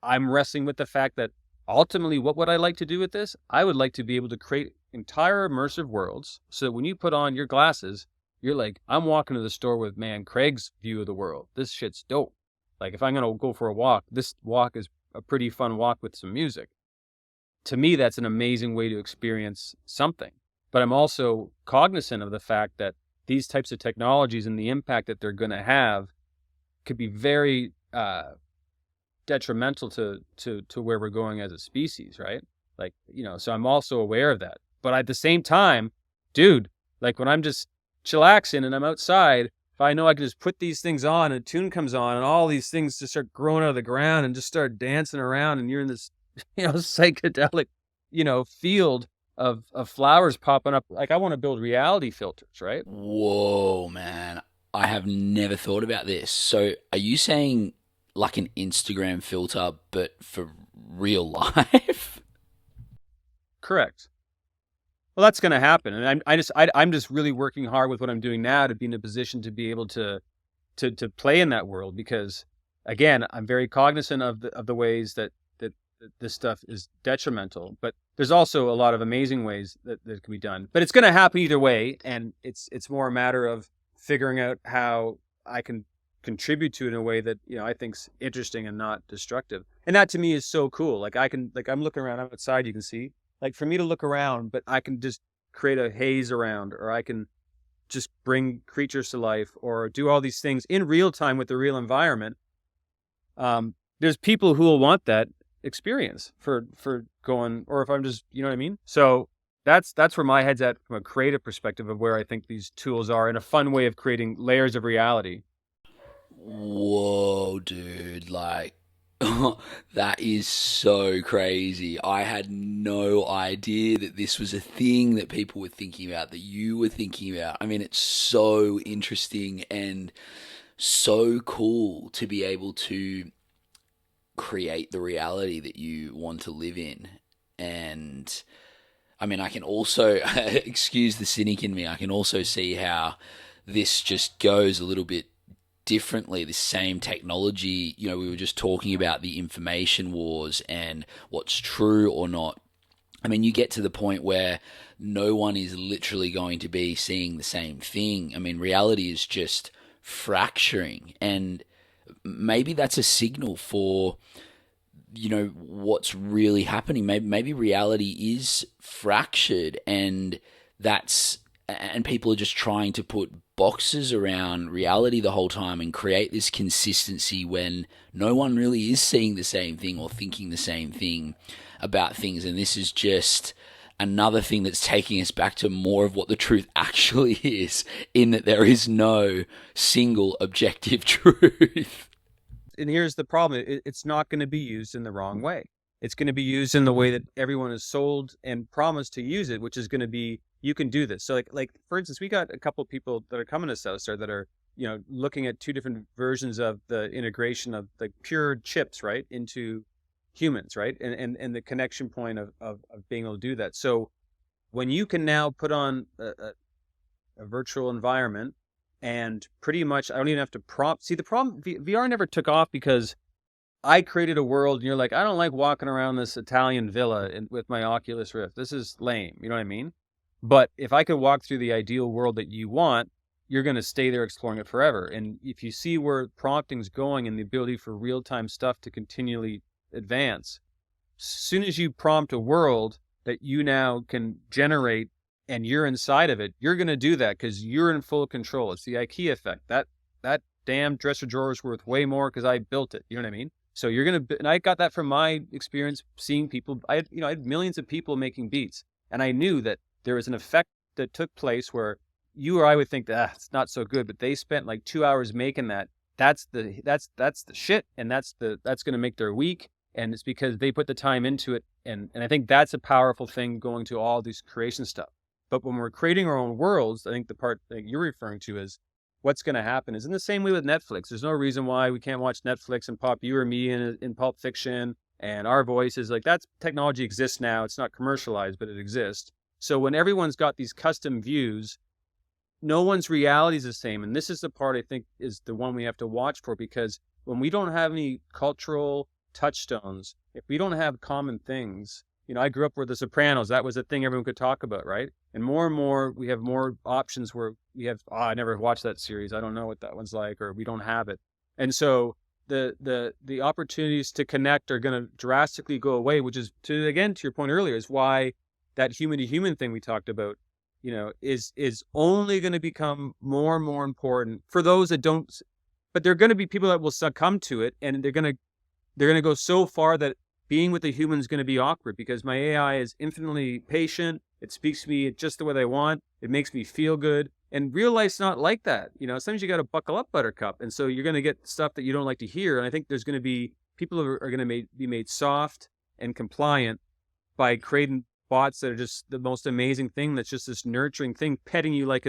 I'm wrestling with the fact that ultimately, what would I like to do with this? I would like to be able to create entire immersive worlds, so that when you put on your glasses, you're like, I'm walking to the store with, man, Craig's view of the world. This shit's dope. Like, if I'm going to go for a walk, this walk is a pretty fun walk with some music. To me, that's an amazing way to experience something. But I'm also cognizant of the fact that these types of technologies and the impact that they're going to have could be very detrimental to where we're going as a species, right? Like, so I'm also aware of that. But at the same time, dude, like when I'm just chillaxing and I'm outside, if I know I can just put these things on and a tune comes on and all these things just start growing out of the ground and just start dancing around, and you're in this, psychedelic, field of flowers popping up. Like I want to build reality filters, right? Whoa, man. I have never thought about this. So, are you saying like an Instagram filter, but for real life? Correct. Well, that's going to happen, and I'm just really working hard with what I'm doing now to be in a position to be able to play in that world, because again, I'm very cognizant of the ways that this stuff is detrimental, but there's also a lot of amazing ways that can be done. But it's going to happen either way, and it's more a matter of figuring out how I can contribute to it in a way that I think's interesting and not destructive. And that to me is so cool. Like I'm looking around outside, you can see. Like for me to look around, but I can just create a haze around, or I can just bring creatures to life, or do all these things in real time with the real environment. There's people who will want that experience for going, or if I'm just, you know what I mean? So that's where my head's at from a creative perspective of where I think these tools are, in a fun way of creating layers of reality. Whoa, dude. Like, that is so crazy. I had no idea that this was a thing that people were thinking about, that you were thinking about. I mean, it's so interesting and so cool to be able to create the reality that you want to live in. And I mean, I can also, excuse the cynic in me, I can also see how this just goes a little bit differently. This same technology, we were just talking about the information wars and what's true or not. I mean, you get to the point where no one is literally going to be seeing the same thing. I mean, reality is just fracturing, and maybe that's a signal for what's really happening. Maybe reality is fractured, and people are just trying to put boxes around reality the whole time and create this consistency when no one really is seeing the same thing or thinking the same thing about things. And this is just another thing that's taking us back to more of what the truth actually is, in that there is no single objective truth. And here's the problem. It's not going to be used in the wrong way. It's going to be used in the way that everyone is sold and promised to use it, which is going to be, you can do this. So like for instance, we got a couple of people that are coming to Southstar that are, looking at two different versions of the integration of the pure chips, right, into humans, right? And the connection point of being able to do that. So when you can now put on a virtual environment, and pretty much I don't even have to prompt. See, the problem, VR never took off because I created a world, and you're like, I don't like walking around this Italian villa with my Oculus Rift. This is lame. You know what I mean? But if I could walk through the ideal world that you want, you're going to stay there exploring it forever. And if you see where prompting's going and the ability for real-time stuff to continually advance, as soon as you prompt a world that you now can generate and you're inside of it, you're going to do that because you're in full control. It's the IKEA effect. That damn dresser drawer is worth way more because I built it. You know what I mean? So you're going to, and I got that from my experience seeing people. I had millions of people making beats, and I knew that there was an effect that took place where you or I would think that it's not so good, but they spent like 2 hours making that. That's the shit, and that's going to make their week, and it's because they put the time into it, and I think that's a powerful thing going to all this creation stuff. But when we're creating our own worlds, I think the part that you're referring to is what's going to happen is in the same way with Netflix. There's no reason why we can't watch Netflix and pop you or me in Pulp Fiction and our voices. Like, that technology exists now. It's not commercialized, but it exists. So when everyone's got these custom views, no one's reality is the same. And this is the part I think is the one we have to watch for, because when we don't have any cultural touchstones, if we don't have common things, I grew up with The Sopranos. That was a thing everyone could talk about, right? And more, we have more options where we have, I never watched that series. I don't know what that one's like, or we don't have it. And so the opportunities to connect are going to drastically go away, which is, to your point earlier, is why that human to human thing we talked about, is only going to become more and more important for those that don't. But there are going to be people that will succumb to it, and they're going to go so far that being with the human is going to be awkward, because my AI is infinitely patient. It speaks to me just the way I want. It makes me feel good. And real life's not like that. Sometimes you got to buckle up, buttercup. And so you're going to get stuff that you don't like to hear. And I think there's going to be people who are going to be made soft and compliant by bots that are just the most amazing thing. That's just this nurturing thing, petting you like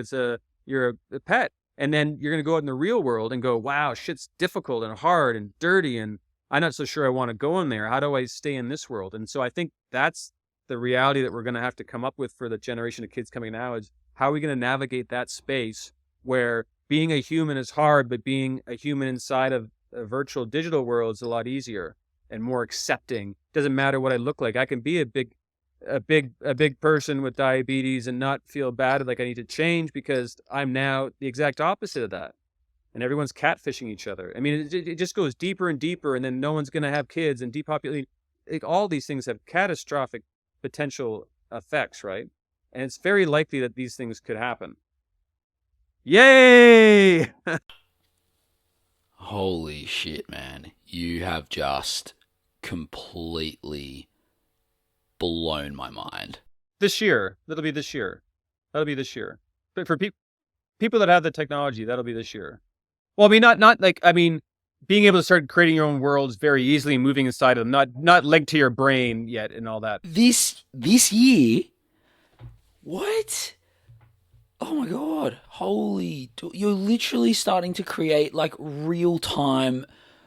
you're a pet. And then you're going to go out in the real world and go, wow, shit's difficult and hard and dirty. And I'm not so sure I want to go in there. How do I stay in this world? And so I think that's the reality that we're going to have to come up with for the generation of kids coming now is how are we going to navigate that space where being a human is hard, but being a human inside of a virtual digital world is a lot easier and more accepting. Doesn't matter what I look like. I can be a big person with diabetes and not feel bad like I need to change because I'm now the exact opposite of that. And everyone's catfishing each other. I mean, it just goes deeper and deeper, and then no one's going to have kids and depopulate. Like, all these things have catastrophic potential effects, right? And it's very likely that these things could happen. Yay! Holy shit, man. You have just completely blown my mind. This year. That'll be this year. But for people that have the technology, that'll be this year. Well, I mean, not like, I mean, being able to start creating your own worlds very easily and moving inside of them, not linked to your brain yet and all that. This year? What? Oh my god. You're literally starting to create like real-time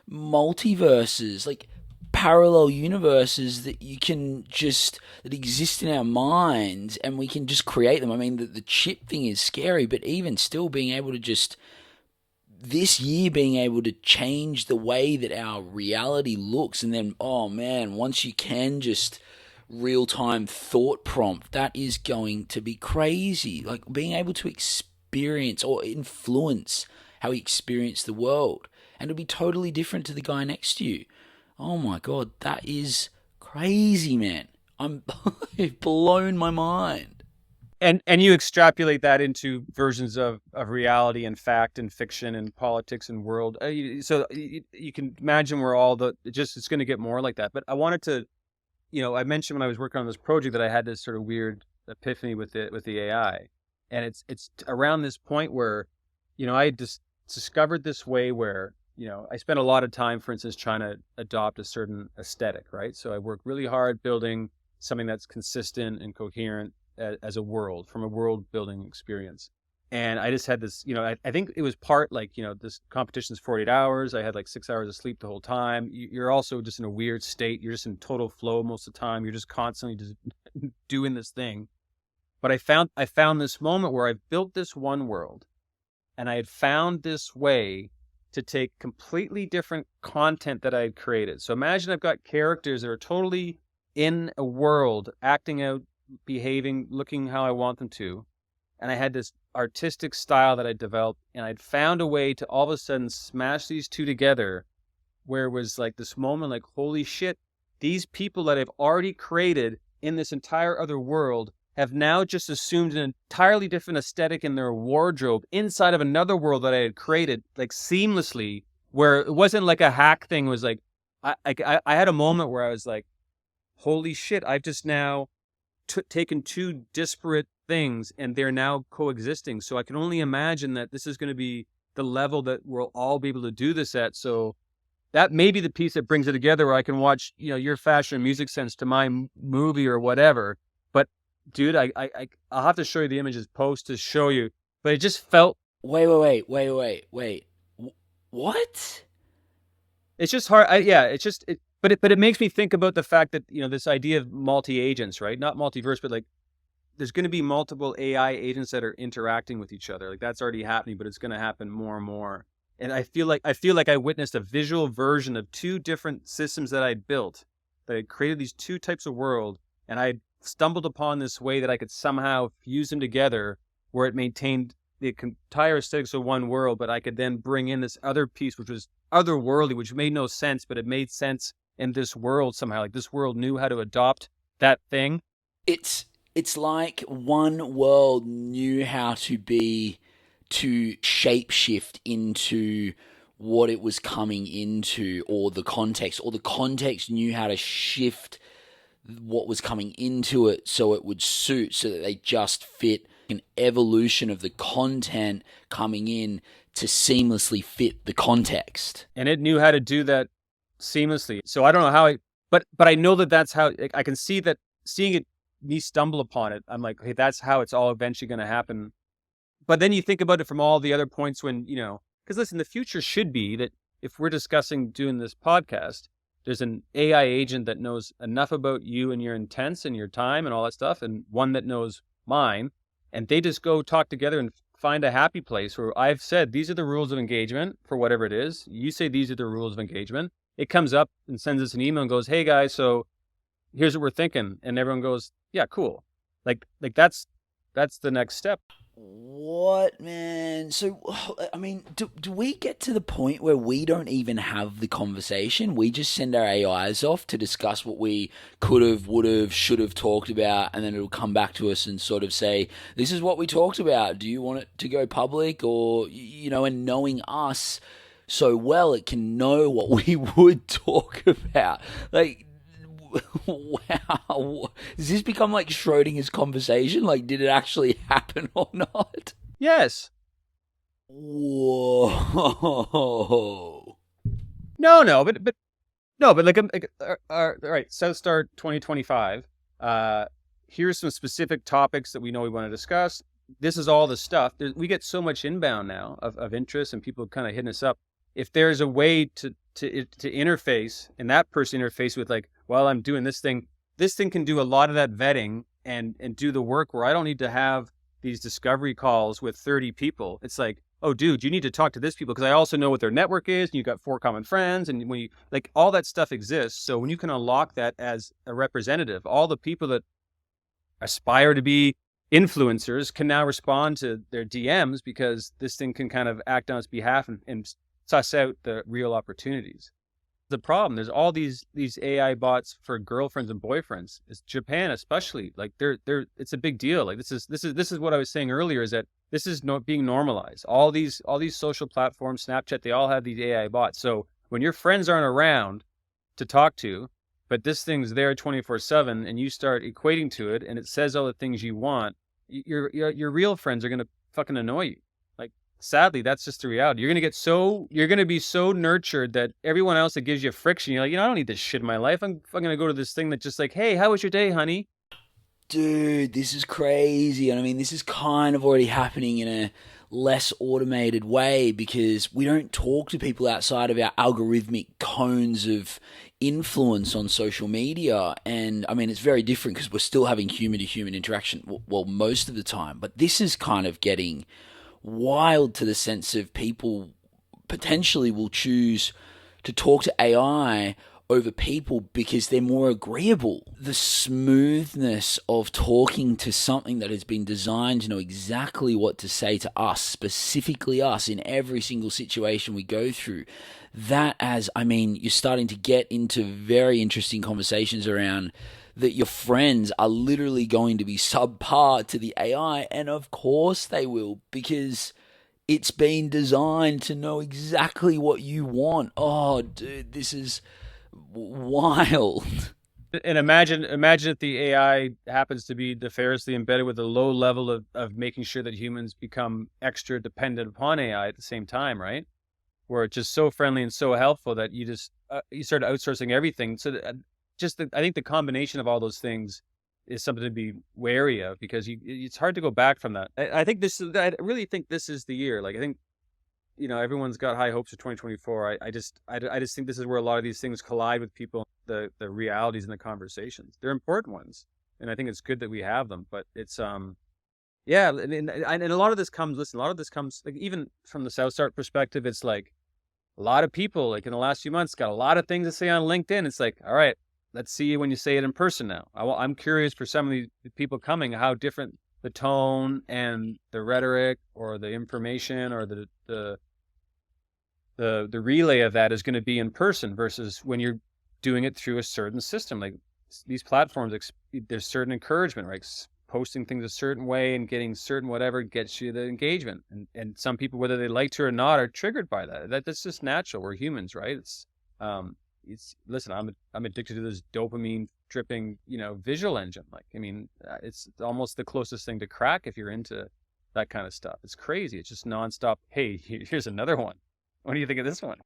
multiverses, like parallel universes that exist in our minds, and we can just create them. I mean, the chip thing is scary, but even still being able to just this year being able to change the way that our reality looks, and then, oh man, once you can just real-time thought prompt, that is going to be crazy. Like being able to experience or influence how you experience the world, and it'll be totally different to the guy next to you. Oh my god, that is crazy, man. It's blown my mind. And you extrapolate that into versions of reality and fact and fiction and politics and world. So you can imagine where it's going to get more like that. But I wanted to, I mentioned when I was working on this project that I had this sort of weird epiphany with the AI, and it's around this point where, I just discovered this way where, I spent a lot of time, for instance, trying to adopt a certain aesthetic, right? So I worked really hard building something that's consistent and coherent as a world, from a world building experience. And I just had this, I think it was part like, this competition's 48 hours. I had like 6 hours of sleep the whole time. You're also just in a weird state. You're just in total flow most of the time. You're just constantly just doing this thing. But I found this moment where I built this one world, and I had found this way to take completely different content that I had created. So imagine I've got characters that are totally in a world, acting out, behaving, looking how I want them to. And I had this artistic style that I developed, and I'd found a way to all of a sudden smash these two together, where it was like this moment like, holy shit, these people that I've already created in this entire other world have now just assumed an entirely different aesthetic in their wardrobe inside of another world that I had created, like seamlessly, where it wasn't like a hack thing. It was like, I had a moment where I was like, holy shit, I've just now taken two disparate things and they're now coexisting. So I can only imagine that this is going to be the level that we'll all be able to do this at. So that may be the piece that brings it together, where I can watch, your fashion and music sense to my movie or whatever. But dude, I'll have to show you the images post to show you. But it just felt. Wait. What? It's just hard. But it makes me think about the fact that, this idea of multi-agents, right? Not multiverse, but like there's going to be multiple AI agents that are interacting with each other. Like that's already happening, but it's going to happen more and more. And I feel like I witnessed a visual version of two different systems that I'd built, that had created these two types of world, and I stumbled upon this way that I could somehow fuse them together where it maintained the entire aesthetics of one world, but I could then bring in this other piece, which was otherworldly, which made no sense, but it made sense in this world somehow. Like this world knew how to adopt that thing. It's like one world knew how to shapeshift into what it was coming into, or the context knew how to shift what was coming into it so it would suit, so that they just fit an evolution of the content coming in to seamlessly fit the context. And it knew how to do that seamlessly. So I don't know how but I know that that's how I can see that, seeing it me stumble upon it, I'm like, hey, that's how it's all eventually going to happen. But then you think about it from all the other points when, because listen, the future should be that if we're discussing doing this podcast, there's an AI agent that knows enough about you and your intents and your time and all that stuff, and one that knows mine, and they just go talk together and find a happy place where I've said, these are the rules of engagement for whatever it is. You say, these are the rules of engagement. It comes up and sends us an email and goes, hey guys, so here's what we're thinking. And everyone goes, yeah, cool. Like that's the next step. What, man? So, I mean, do we get to the point where we don't even have the conversation? We just send our AIs off to discuss what we could have, would have, should have talked about, and then it'll come back to us and sort of say, this is what we talked about. Do you want it to go public? Or, and knowing us so well, it can know what we would talk about. Like, wow. Does this become like Schrodinger's conversation? Like, did it actually happen or not? Yes. Whoa. No, but like, all right, South Star 2025. Here's some specific topics that we know we want to discuss. This is all the stuff. We get so much inbound now of interest and people kind of hitting us up. If there's a way to interface and that person interface with like, well, I'm doing this thing can do a lot of that vetting and do the work where I don't need to have these discovery calls with 30 people. It's like, oh, dude, you need to talk to this people because I also know what their network is. And you've got 4 common friends. And when you like all that stuff exists. So when you can unlock that as a representative, all the people that aspire to be influencers can now respond to their DMs because this thing can kind of act on its behalf and suss out the real opportunities. The problem, there's all these AI bots for girlfriends and boyfriends. It's Japan especially, like they're it's a big deal. Like this is what I was saying earlier, is that this is being normalized. All these social platforms, Snapchat, they all have these AI bots. So when your friends aren't around to talk to, but this thing's there 24/7 and you start equating to it and it says all the things you want, your real friends are going to fucking annoy you. Sadly, that's just the reality. You're going to be so nurtured that everyone else that gives you friction, you're like, I don't need this shit in my life. I'm going to go to this thing that's just like, hey, how was your day, honey? Dude, this is crazy. And I mean, this is kind of already happening in a less automated way because we don't talk to people outside of our algorithmic cones of influence on social media. And I mean, it's very different because we're still having human to human interaction, well, most of the time. But this is kind of getting wild to the sense of people potentially will choose to talk to AI over people because they're more agreeable. The smoothness of talking to something that has been designed to know exactly what to say to us, specifically us, in every single situation we go through. You're starting to get into very interesting conversations around that your friends are literally going to be subpar to the AI, and of course they will, because it's been designed to know exactly what you want. Oh, dude, this is wild. And imagine if the AI happens to be nefariously embedded with a low level of making sure that humans become extra dependent upon AI at the same time, right? Where it's just so friendly and so helpful that you just you start outsourcing everything. So I think the combination of all those things is something to be wary of because it's hard to go back from that. I really think this is the year. Like I think, everyone's got high hopes for 2024. I just think this is where a lot of these things collide with people, the realities and the conversations. They're important ones, and I think it's good that we have them. But it's yeah, and a lot of this comes. Listen, a lot of this comes like even from the South Start perspective. It's like a lot of people like in the last few months got a lot of things to say on LinkedIn. It's like, all right, let's see you when you say it in person now. I'm curious for some of these people coming, how different the tone and the rhetoric or the information or the relay of that is going to be in person versus when you're doing it through a certain system. Like these platforms, there's certain encouragement, right? Posting things a certain way and getting certain whatever gets you the engagement. And some people, whether they like to or not, are triggered by that. That's just natural. We're humans, right? Listen, I'm addicted to this dopamine dripping, visual engine. Like, I mean, it's almost the closest thing to crack if you're into that kind of stuff. It's crazy. It's just nonstop. Hey, here's another one. What do you think of this one?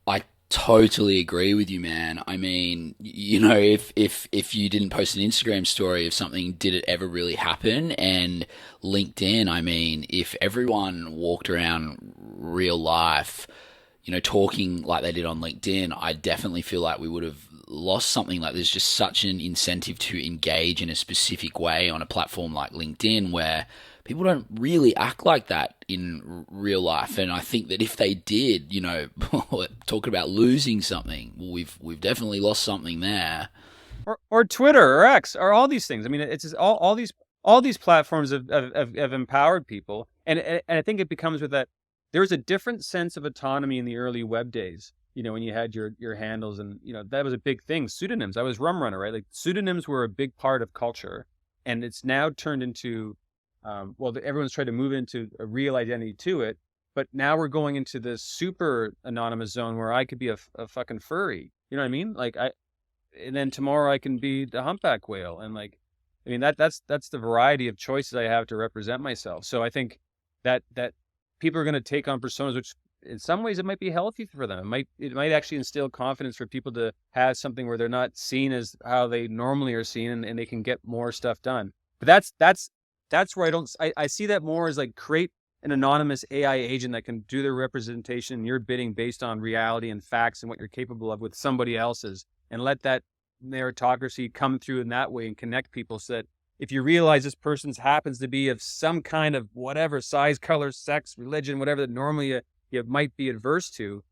I Totally agree with you, man. I mean, you know, if you didn't post an Instagram story of something, did it ever really happen? And LinkedIn, I mean, if everyone walked around real life, you know, talking like they did on LinkedIn, I definitely feel like we would have lost something. Like there's just such an incentive to engage in a specific way on a platform like LinkedIn where people don't really act like that in real life. And I think that if they did, you know, talking about losing something, well, we've definitely lost something there. Or Twitter or X or all these things. I mean, it's just all these platforms have empowered people, and I think it becomes with that. There was a different sense of autonomy in the early web days. You know, when you had your handles, and you know that was a big thing. Pseudonyms. I was Rum Runner, right? Like pseudonyms were a big part of culture, and it's now turned into, everyone's tried to move into a real identity to it. But now we're going into this super anonymous zone where I could be a fucking furry. You know what I mean? Like and then tomorrow I can be the humpback whale, and like, I mean that's the variety of choices I have to represent myself. So I think that people are going to take on personas, which in some ways it might be healthy for them. It might actually instill confidence for people to have something where they're not seen as how they normally are seen, and they can get more stuff done. But that's where I see that more as like create an anonymous AI agent that can do their representation, your bidding based on reality and facts and what you're capable of with somebody else's, and let that meritocracy come through in that way and connect people so that if you realize this person happens to be of some kind of whatever size, color, sex, religion, whatever that normally you might be adverse to,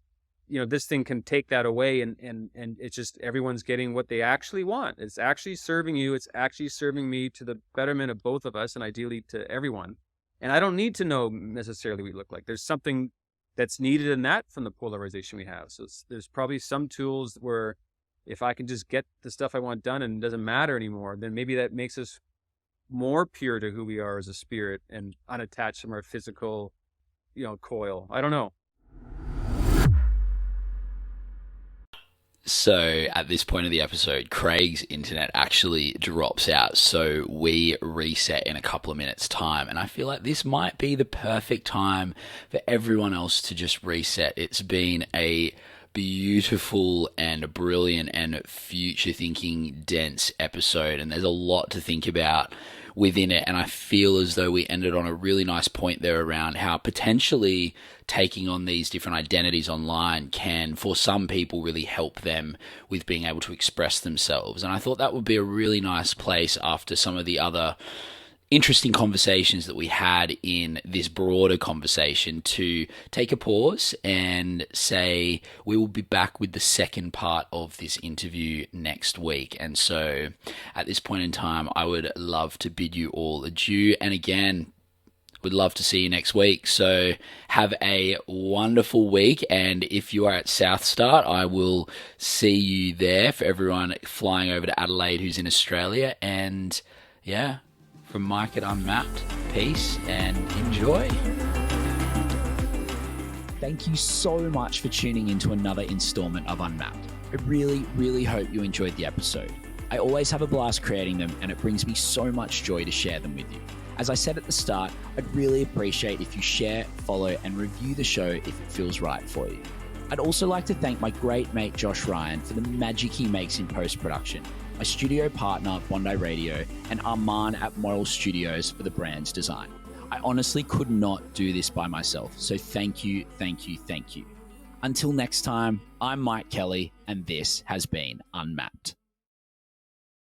you know, this thing can take that away, and it's just everyone's getting what they actually want. It's actually serving you. It's actually serving me to the betterment of both of us and ideally to everyone. And I don't need to know necessarily what we look like. There's something that's needed in that from the polarization we have. So there's probably some tools where if I can just get the stuff I want done and it doesn't matter anymore, then maybe that makes us more pure to who we are as a spirit and unattached from our physical, coil. I don't know. So at this point of the episode, Craig's internet actually drops out, so we reset in a couple of minutes' time. And I feel like this might be the perfect time for everyone else to just reset. It's been a beautiful and brilliant and future-thinking, dense episode, and there's a lot to think about within it. And I feel as though we ended on a really nice point there around how potentially taking on these different identities online can, for some people, really help them with being able to express themselves. And I thought that would be a really nice place after some of the other interesting conversations that we had in this broader conversation to take a pause and say we will be back with the second part of this interview next week. And so at this point in time, I would love to bid you all adieu. And again, would love to see you next week. So have a wonderful week. And if you are at South Start, I will see you there. For everyone flying over to Adelaide who's in Australia. And yeah, from Mike at Unmapped, peace and enjoy. Thank you so much for tuning into another installment of Unmapped. I really, really hope you enjoyed the episode. I always have a blast creating them, and it brings me so much joy to share them with you. As I said at the start, I'd really appreciate if you share, follow, and review the show if it feels right for you. I'd also like to thank my great mate Josh Ryan for the magic he makes in post-production, my studio partner Bondi Radio, and Arman at Moral Studios for the brand's design. I honestly could not do this by myself, so thank you, thank you, thank you. Until next time, I'm Mike Kelly, and this has been Unmapped.